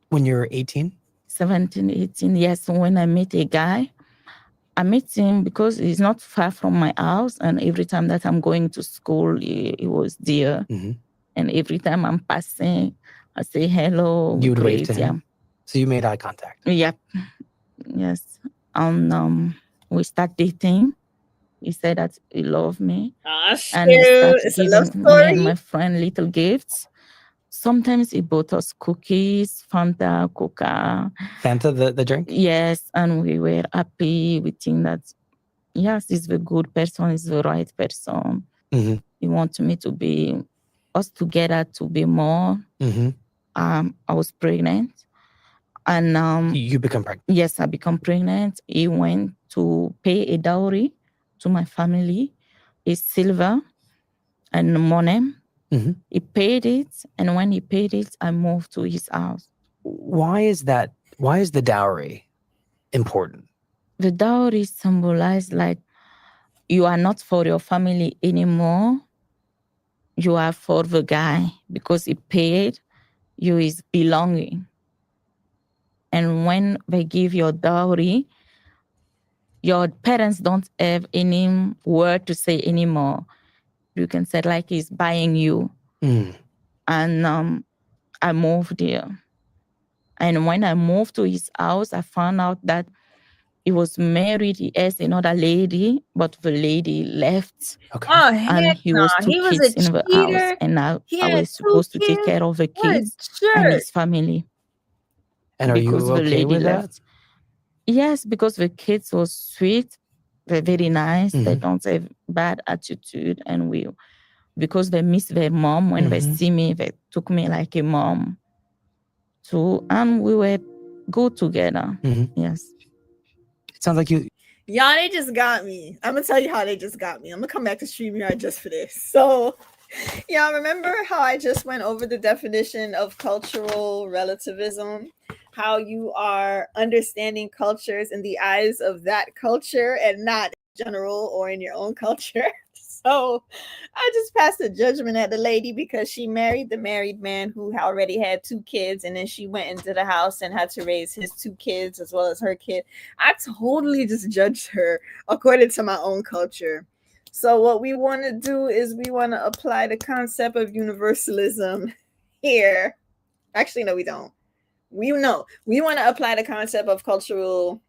When you were 18? 17, 18, yes. When I met a guy, I met him because he's not far from my house. And every time that I'm going to school, he was there. Mm-hmm. And every time I'm passing, I say hello. You would wave to him? Yeah. So you made eye contact? Yep. Yes. And we start dating. He said that he loved me. And he started giving me and my friend little gifts. Sometimes he bought us cookies, Fanta, Coca. Fanta, the drink? Yes, and we were happy. We think that, yes, he's the good person, he's the right person. Mm-hmm. He wants me to be, us together to be more. Mm-hmm. I was pregnant. And you become pregnant? Yes, I become pregnant. He went to pay a dowry to my family. It's silver and money. Mhm. He paid it, and when he paid it, I moved to his house. Why is that? Why is the dowry important? The dowry symbolizes like you are not for your family anymore. You are for the guy because he paid you his belonging. And when they give your dowry, your parents don't have any word to say anymore. You can say like he's buying you. Mm. And I moved there. And when I moved to his house, I found out that he was married. He has another lady, but the lady left. Okay. Oh And heck he no! was two He was kids a in the house. cheater. And He I had was 2 supposed to take kids. care of the What a kids and jerk! his family. And are because you the okay lady with left. that? Yes, because the kids were sweet. They're very nice. They Mhm. don't have bad attitude. And because they miss their mom, when they Mhm. see me, they took me like a mom too. And we were good together. Mhm. Yes. It sounds like you. Y'all, they just got me. I'm gonna tell you how they just got me. I'm gonna come back to StreamYard just for this. So, y'all remember how I just went over the definition of cultural relativism? How you are understanding cultures in the eyes of that culture and not in general or in your own culture. So I just passed a judgment at the lady because she married the married man who already had 2 kids, and then she went into the house and had to raise his 2 kids as well as her kid. I totally just judged her according to my own culture. So what we want to do is we want to apply the concept of universalism here. Actually, no, we don't. We want to apply the concept of cultural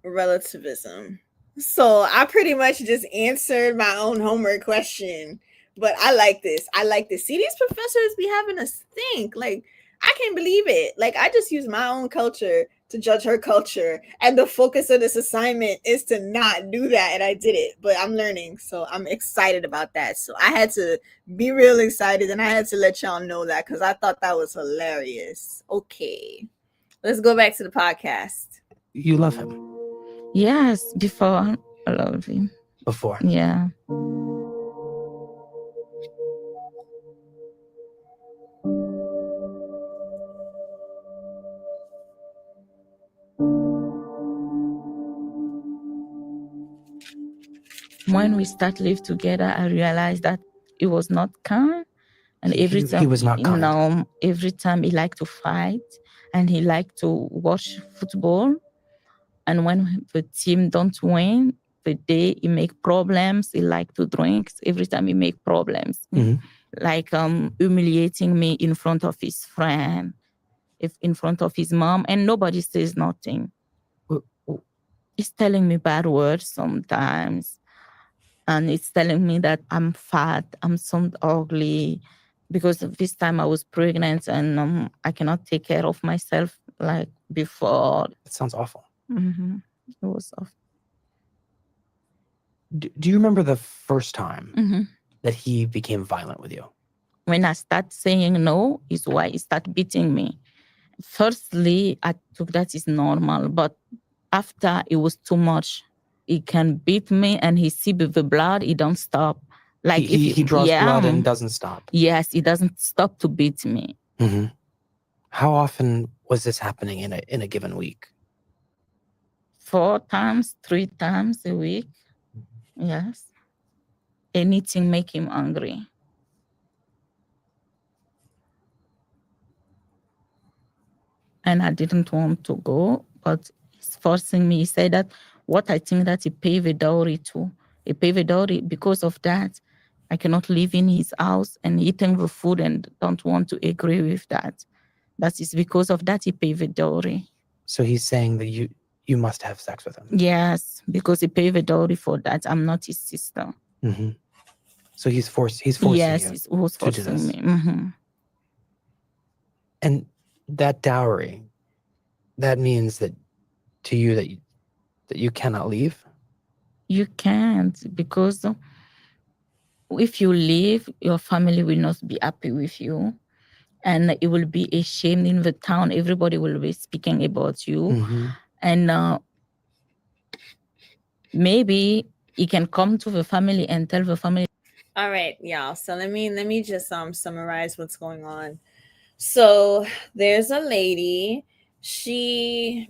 relativism. So I pretty much just answered my own homework question. But I like this. I like this. See, these professors be having us think. Like, I can't believe it. Like, I just use my own culture to judge her culture. And the focus of this assignment is to not do that. And I did it. But I'm learning. So I'm excited about that. So I had to be real excited. And I had to let y'all know that because I thought that was hilarious. Okay. Let's go back to the podcast. You love him Yes, before I love him. before. Yeah. When we start live together, I realized that it was not kind. And every time He was not kind. every time he liked to fight and he liked to watch football. And when the team don't win, the day he make problems, he like to drink. Every time he make problems, Mhm. like humiliating me in front of his friend, in front of his mom, and nobody says nothing. He's telling me bad words sometimes. And it's telling me that I'm fat, I'm so ugly, because this time I was pregnant and I cannot take care of myself like before. That sounds awful. Mm-hmm. It was awful. Do you remember the first time Mm-hmm. that he became violent with you? When I start saying no, is why he start beating me. Firstly, I took that is normal, but after it was too much. He can beat me and he see the blood, he don't stop. Like He draws blood and doesn't stop. Yes, he doesn't stop to beat me. Mm-hmm. How often was this happening in a given week? 4 times, 3 times a week. Yes. Anything make him angry. And I didn't want to go, but he's forcing me. He said that what I think that he paid the dowry to. He paid the dowry because of that. I cannot live in his house and eating the food and don't want to agree with that. That is because of that he paid the dowry. So he's saying that you must have sex with him. Yes, because he paid the dowry for that. I'm not his sister. Mm-hmm. So he's forcing yes, you he was to do forcing this. me. Mm-hmm. And that dowry, that means that to you that you cannot leave? You can't, because if you leave, your family will not be happy with you. And it will be a shame in the town. Everybody will be speaking about you. Mm-hmm. And maybe he can come to the family and tell the family. All right, y'all. So let me just summarize what's going on. So there's a lady. She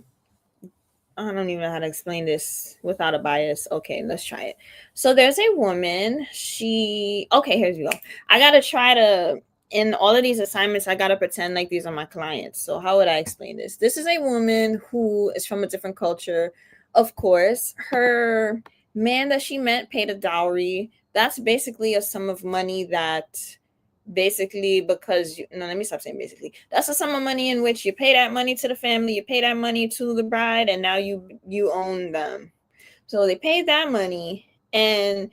I don't even know how to explain this without a bias. Okay, let's try it. So there's a woman. Here you go. I gotta try to in all of these assignments. I gotta pretend like these are my clients. So how would I explain this? This is a woman who is from a different culture. Of course, her man that she met paid a dowry. That's basically a sum of money that basically let me stop saying basically, that's a sum of money in which you pay that money to the family, you pay that money to the bride, and now you own them. So they paid that money, and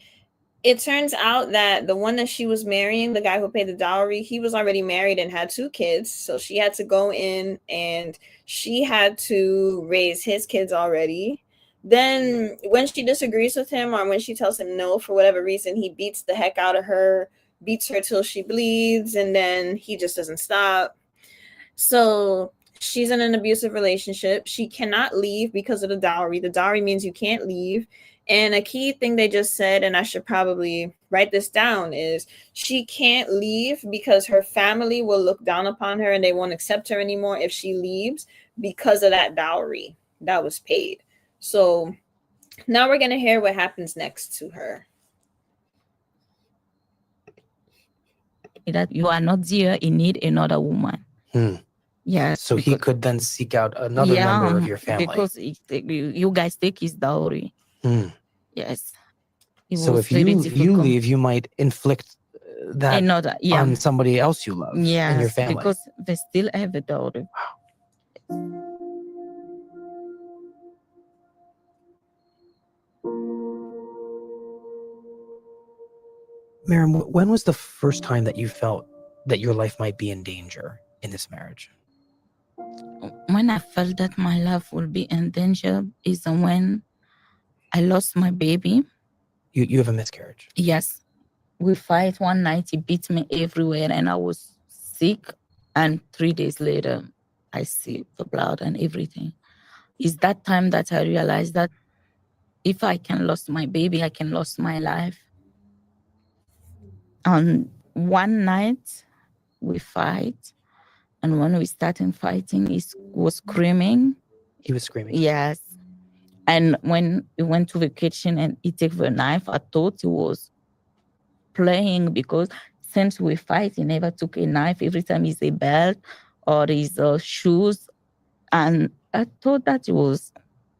it turns out that the one that she was marrying, the guy who paid the dowry, he was already married and had 2 kids. So she had to go in and she had to raise his kids already. Then when she disagrees with him or when she tells him no for whatever reason, he beats the heck out of her, beats her till she bleeds, and then he just doesn't stop. So she's in an abusive relationship. She cannot leave because of the dowry. The dowry means you can't leave. And a key thing they just said, and I should probably write this down, is she can't leave because her family will look down upon her and they won't accept her anymore if she leaves because of that dowry that was paid. So now we're going to hear what happens next to her. That you are not there in need another woman. Yes. So he could then seek out another member of your family. Because you guys take his dowry. Yes. So if you leave, you might inflict that on somebody else you love in your family. Because they still have a dowry. Miriam, when was the first time that you felt that your life might be in danger in this marriage? When I felt that my life will be in danger is when I lost my baby. You have a miscarriage? Yes. We fight one night, he beat me everywhere and I was sick. And 3 days later, I see the blood and everything. It's that time that I realized that if I can lose my baby, I can lose my life. And one night we fight, and when we started fighting, he was screaming. He was screaming? Yes. And when we went to the kitchen and he took the knife, I thought he was playing because since we fight, he never took a knife. Every time he's a belt or his shoes. And I thought that it was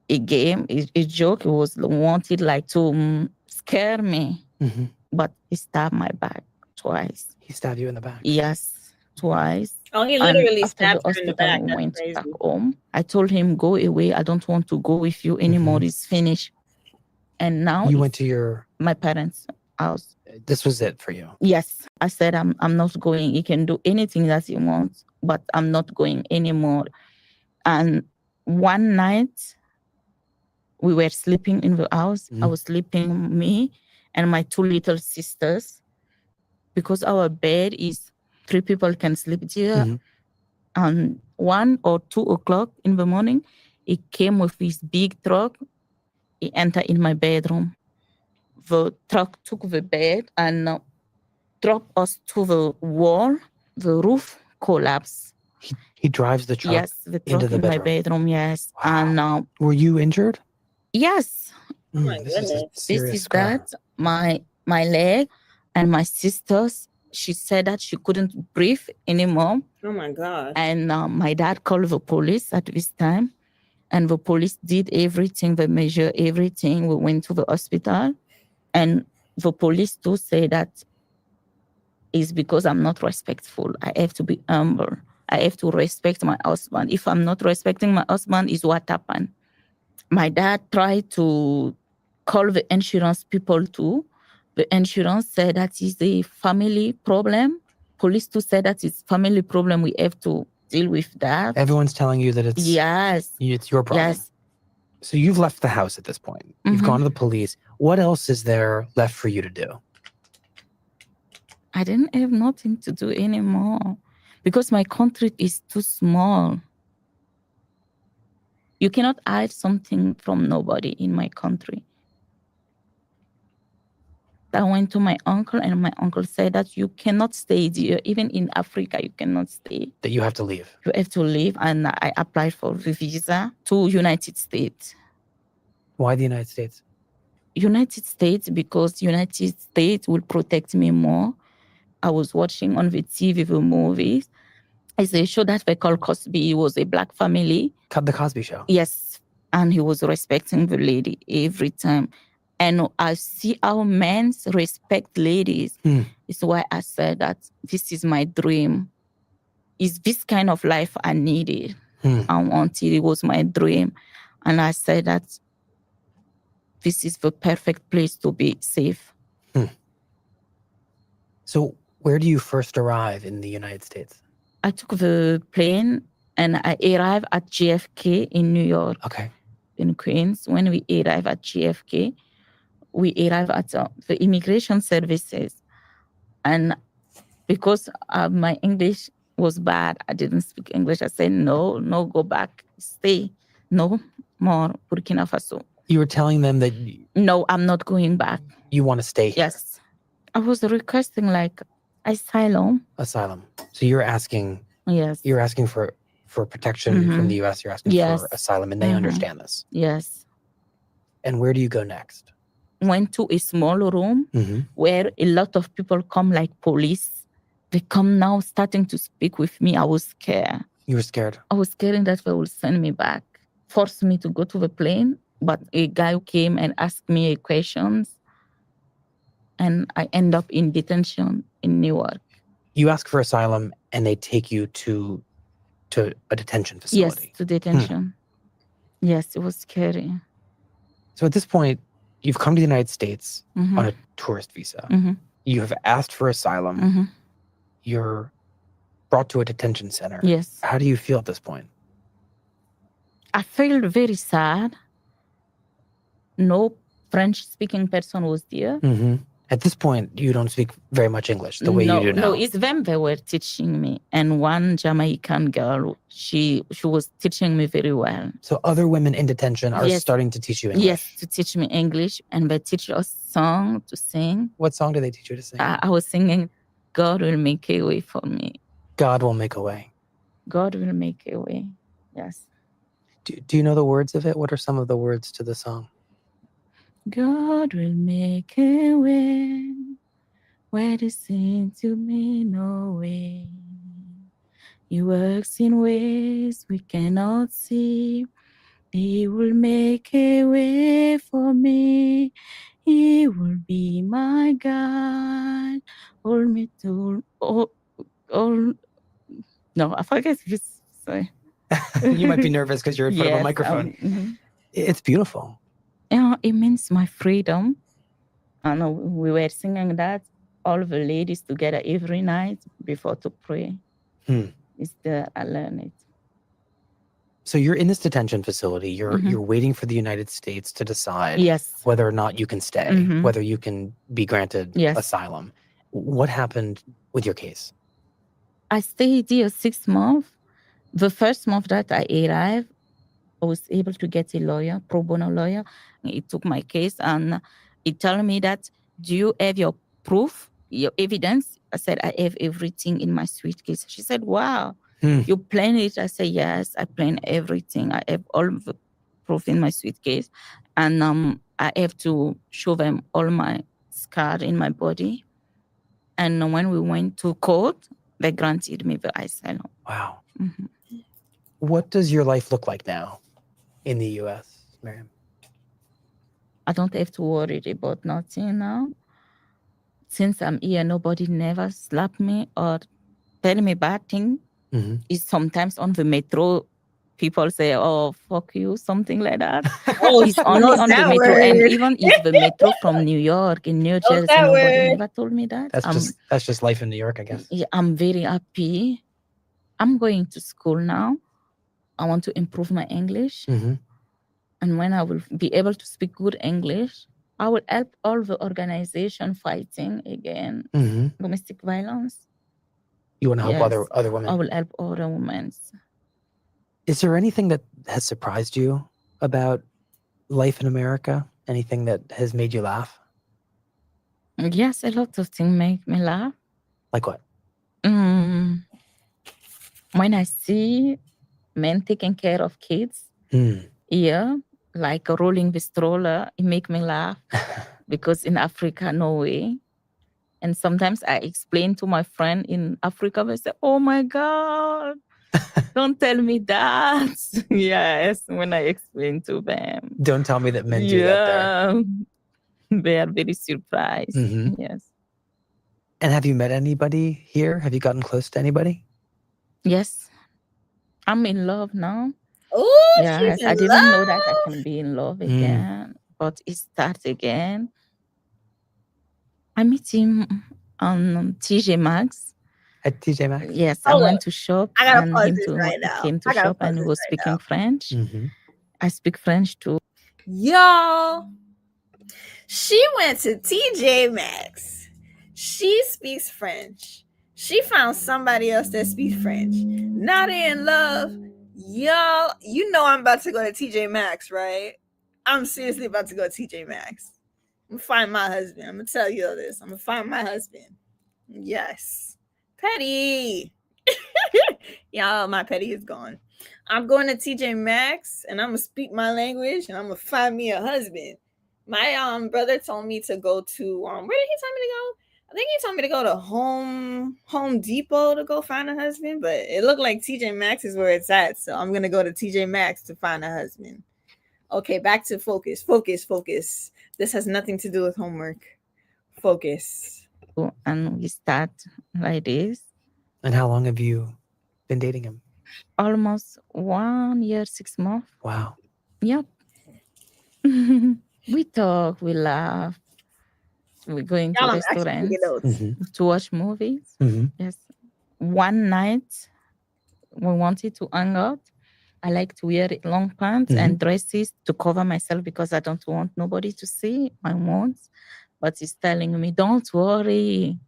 a game, a joke. It was wanted like to scare me. But he stabbed my back twice. He stabbed you in the back? Yes, twice. Oh, he literally and stabbed her in the back. We That's went crazy. back home. I told him, go away. I don't want to go with you anymore. It's finished. And now you went to my parents' house. This was it for you? Yes. I said, I'm not going. He can do anything that he wants, but I'm not going anymore. And one night, we were sleeping in the house. I was sleeping, me and my 2 little sisters, because our bed is 3 people can sleep there. And 1 or 2 o'clock in the morning, he came with his big truck. He entered in my bedroom. The truck took the bed and dropped us to the wall. The roof collapsed. He drives the truck the truck into the bedroom. My bedroom, yes. Wow. And were you injured? Yes. Oh my goodness. This is that my leg and my sisters. She said that she couldn't breathe anymore. Oh my God. And my dad called the police at this time. And the police did everything, they measured everything. We went to the hospital. And the police too say that it's because I'm not respectful. I have to be humble. I have to respect my husband. If I'm not respecting my husband, is what happened. My dad tried to call the insurance people too. The insurance said that is a family problem. Police too said that it's family problem. We have to deal with that. Everyone's telling you that it's your problem. Yes. So you've left the house at this point. You've gone to the police. What else is there left for you to do? I didn't have nothing to do anymore because my country is too small. You cannot hide something from nobody in my country. I went to my uncle, and my uncle said that you cannot stay there. Even in Africa, you cannot stay. That you have to leave. You have to leave. And I applied for the visa to United States. Why the United States? United States, because United States will protect me more. I was watching on the TV the movies. It's a show that they call Cosby. He was a black family. The Cosby Show. Yes. And he was respecting the lady every time. And I see how men respect ladies. It's why I said that this is my dream. It's this kind of life I needed. I wanted. It was my dream. And I said that this is the perfect place to be safe. So where do you first arrive in the United States? I took the plane and I arrived at JFK in New York. Okay. In Queens. When we arrived at JFK, we arrived at the immigration services. And because my English was bad, I didn't speak English. I said, no, go back, stay, no more Burkina Faso. You were telling them that no, I'm not going back. You want to stay here? Yes. I was requesting like asylum. Asylum. So you're asking. Yes. You're asking for protection from the U.S. You're asking for asylum, and they understand this. Yes. And where do you go next? Went to a small room where a lot of people come, like police. They come now starting to speak with me. I was scared. You were scared? I was scared that they will send me back. Forced me to go to the plane. But a guy came and asked me questions. And I end up in detention in Newark. You ask for asylum and they take you to a detention facility. Yes, to detention. Yes, it was scary. So at this point, you've come to the United States on a tourist visa. You have asked for asylum. You're brought to a detention center. Yes. How do you feel at this point? I felt very sad. No French-speaking person was there. At this point, you don't speak very much English the way you do now. No, it's them they were teaching me. And one Jamaican girl, she was teaching me very well. So other women in detention are starting to teach you English? Yes, to teach me English. And they teach us song to sing. What song do they teach you to sing? I was singing, God will make a way for me. God will make a way. God will make a way, yes. Do you know the words of it? What are some of the words to the song? God will make a way where there seems to be no way. He works in ways we cannot see. He will make a way for me. He will be my God. Hold me to no, I forget this. Sorry. You might be nervous because you're in front of a microphone. It's beautiful. It means my freedom. I know we were singing that, all the ladies together every night before to pray. It's there, I learned it. So you're in this detention facility. You're waiting for the United States to decide whether or not you can stay, whether you can be granted asylum. What happened with your case? I stayed here 6 months. The first month that I arrived, I was able to get a lawyer, pro bono lawyer. He took my case and he told me that, do you have your proof, your evidence? I said, I have everything in my suitcase. She said, wow, you plan it? I said, yes, I plan everything. I have all the proof in my suitcase. And I have to show them all my scars in my body. And when we went to court, they granted me the asylum. Wow. What does your life look like now in the U.S., Miriam? I don't have to worry about nothing now. Since I'm here, nobody never slap me or tell me bad thing. It's sometimes on the metro, people say, oh, fuck you, something like that. It's only on the metro. And even if the metro from New York, in New Jersey, nobody never told me that. That's just life in New York, I guess. Yeah, I'm very happy. I'm going to school now. I want to improve my English. And when I will be able to speak good English, I will help all the organization fighting against domestic violence. You want to help other women? I will help other women. Is there anything that has surprised you about life in America? Anything that has made you laugh? Yes, a lot of things make me laugh. Like what? Mm, when I see men taking care of kids, Mm. yeah, like rolling the stroller, it make me laugh because in Africa, no way. And sometimes I explain to my friend in Africa, they say, "Oh my God, don't tell me that." Yes, when I explain to them. Don't tell me that men do that there. Yeah, they are very surprised. Mhm. Yes. And have you met anybody here? Have you gotten close to anybody? Yes. I'm in love now. Oh, Yes. she's in I didn't know that I love. can be in love Mm. again, but it starts again. I met him on TJ Maxx. At TJ Maxx? Yes, I Hold went up. to shop I gotta and pause him this to right he now. came to I gotta shop pause and he this was right speaking now. French. Mhm. I speak French too. Y'all, she went to TJ Maxx. She speaks French. She found somebody else that speaks French. Now they're in love. Y'all, you know I'm about to go to TJ Maxx, right? I'm seriously about to go to TJ Maxx. I'm gonna find my husband. I'm gonna tell you all this. I'm gonna find my husband. Yes. Petty. Y'all, my petty is gone. I'm going to TJ Maxx and I'm gonna speak my language and I'm gonna find me a husband. My brother told me to go to where did he tell me to go? I think he told me to go to Home Depot to go find a husband, but it looked like TJ Maxx is where it's at, so I'm gonna go to TJ Maxx to find a husband. Okay, back to focus. Focus. This has nothing to do with homework. Focus. And we start like this. And how long have you been dating him? Almost 1 year, 6 months. Wow. Yep. We talk, we laugh. We're going to Y'all, I'm actually taking restaurants notes. Mhm. to watch movies. Mhm. Yes. One night we wanted to hang out. I like to wear long pants and dresses to cover myself because I don't want nobody to see my wounds. But he's telling me, "Don't worry,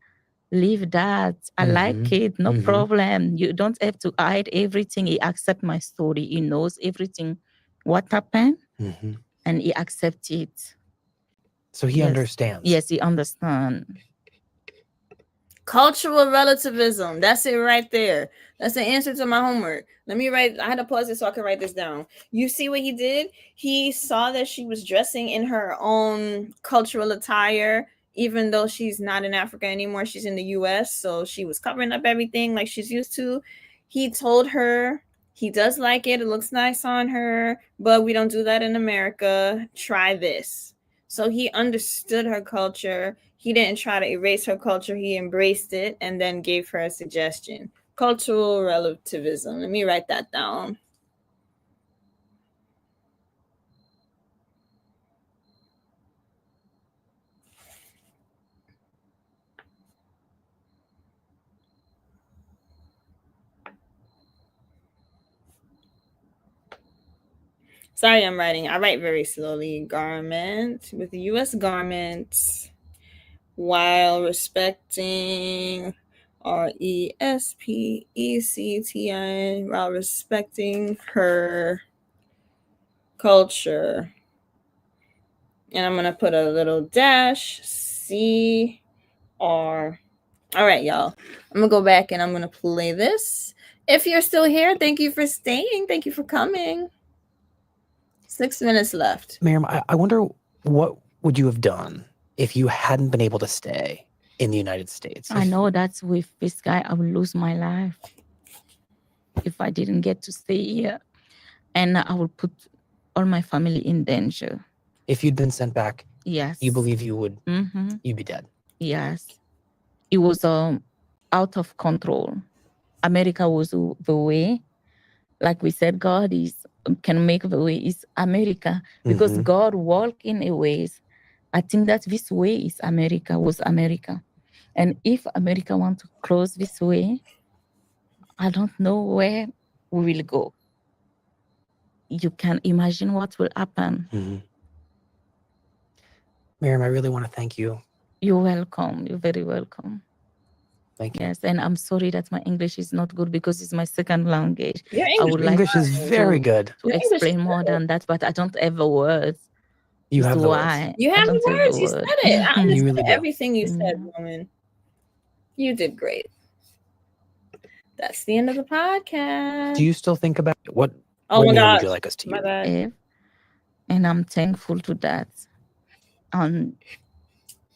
leave that. I like it, no problem. You don't have to hide everything." He accepts my story. He knows everything, what happened, Mhm. and he accepts it. So he Yes. understands. Yes, he understands. Cultural relativism. That's it right there. That's the answer to my homework. Let me write. I had to pause it so I could write this down. You see what he did? He saw that she was dressing in her own cultural attire, even though she's not in Africa anymore. She's in the US. So she was covering up everything like she's used to. He told her he does like it. It looks nice on her, but we don't do that in America. Try this. So he understood her culture. He didn't try to erase her culture. He embraced it and then gave her a suggestion. Cultural relativism. Let me write that down. Sorry, I'm writing. I write very slowly. Garment with the U.S. garments while respecting RESPECTI while respecting her culture. And I'm gonna put a little dash CR. All right, y'all. I'm gonna go back and I'm gonna play this. If you're still here, thank you for staying. Thank you for coming. 6 minutes left. Miriam, I wonder what would you have done if you hadn't been able to stay in the United States? I know that with this guy, I will lose my life if I didn't get to stay here. And I will put all my family in danger. If you'd been sent back, Yes. you believe you would, Mhm. you'd be dead. Yes. It was out of control. America was the way. Like we said, God can make the way is America because God walk in a ways. I think that this way is America, was America. And if America want to close this way, I don't know where we will go. You can imagine what will happen. Miriam, I really want to thank you. You're welcome. You're very welcome. Thank you. Yes, and I'm sorry that my English is not good because it's my second language. Your I would like English is very good. to explain more than that, but I don't have the words. You It's have the words. why You I have the don't have the words. You said word. it. I You understood really do. everything you said, Yeah. woman. You did great. That's the end of the podcast. Do you still think about it? What Oh my name God. would you like us to My use? bad. And I'm thankful to that. And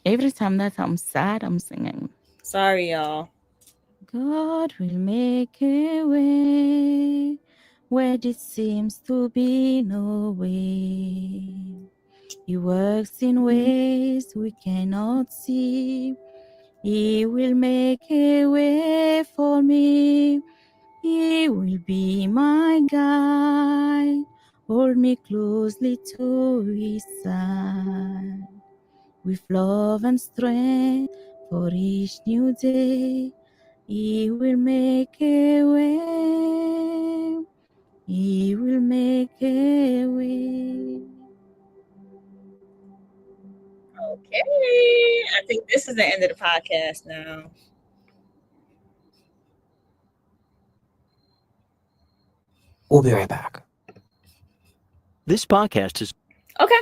every time that I'm sad, I'm singing. Sorry, y'all. God will make a way where there seems to be no way. He works in ways we cannot see. He will make a way for me. He will be my guide. Hold me closely to his side. With love and strength for each new day, he will make a way. He will make a way. Okay. I think this is the end of the podcast now. We'll be right back. This podcast is Okay.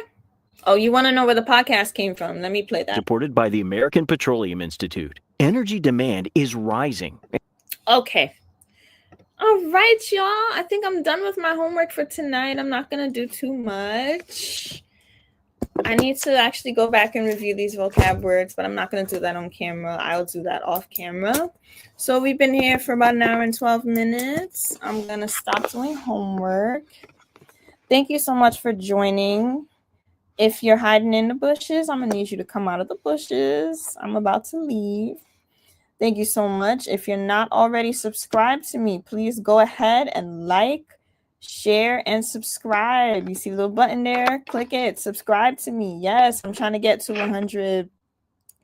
Oh, you want to know where the podcast came from? Let me play that. supported by the American Petroleum Institute. Energy demand is rising. Okay. All right, y'all. I think I'm done with my homework for tonight. I'm not going to do too much. I need to actually go back and review these vocab words, but I'm not going to do that on camera. I'll do that off camera. So we've been here for about an hour and 12 minutes. I'm going to stop doing homework. Thank you so much for joining. If you're hiding in the bushes, I'm going to need you to come out of the bushes. I'm about to leave. Thank you so much. If you're not already subscribed to me, please go ahead and like, share, and subscribe. You see the little button there? Click it. Subscribe to me. Yes, I'm trying to get to 100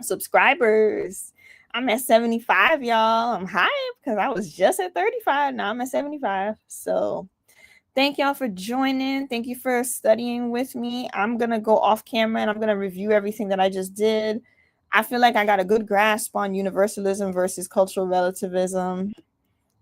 subscribers. I'm at 75, y'all. I'm hyped because I was just at 35. Now I'm at 75. So thank y'all for joining. Thank you for studying with me. I'm going to go off camera and I'm going to review everything that I just did. I feel like I got a good grasp on universalism versus cultural relativism.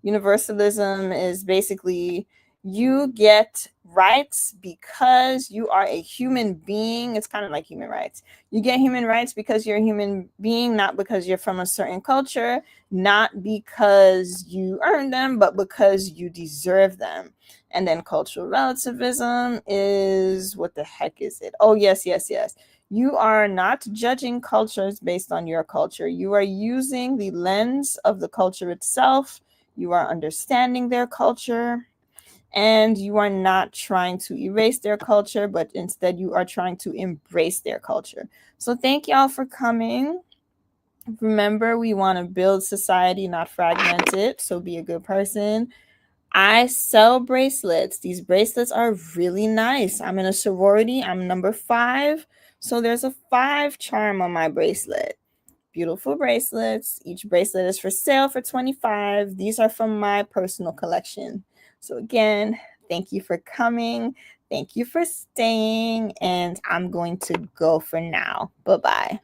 Universalism is basically you get rights because you are a human being. It's kind of like human rights. You get human rights because you're a human being, not because you're from a certain culture, not because you earn them, but because you deserve them. And then cultural relativism is, what the heck is it? Oh, yes. You are not judging cultures based on your culture. You are using the lens of the culture itself. You are understanding their culture, and you are not trying to erase their culture, but instead you are trying to embrace their culture. So thank y'all for coming. Remember, we want to build society, not fragment it. So be a good person. I sell bracelets. These bracelets are really nice. I'm in a sorority. I'm number 5. So there's a 5 charm on my bracelet. Beautiful bracelets. Each bracelet is for sale for $25. These are from my personal collection. So again, thank you for coming. Thank you for staying. And I'm going to go for now. Bye-bye.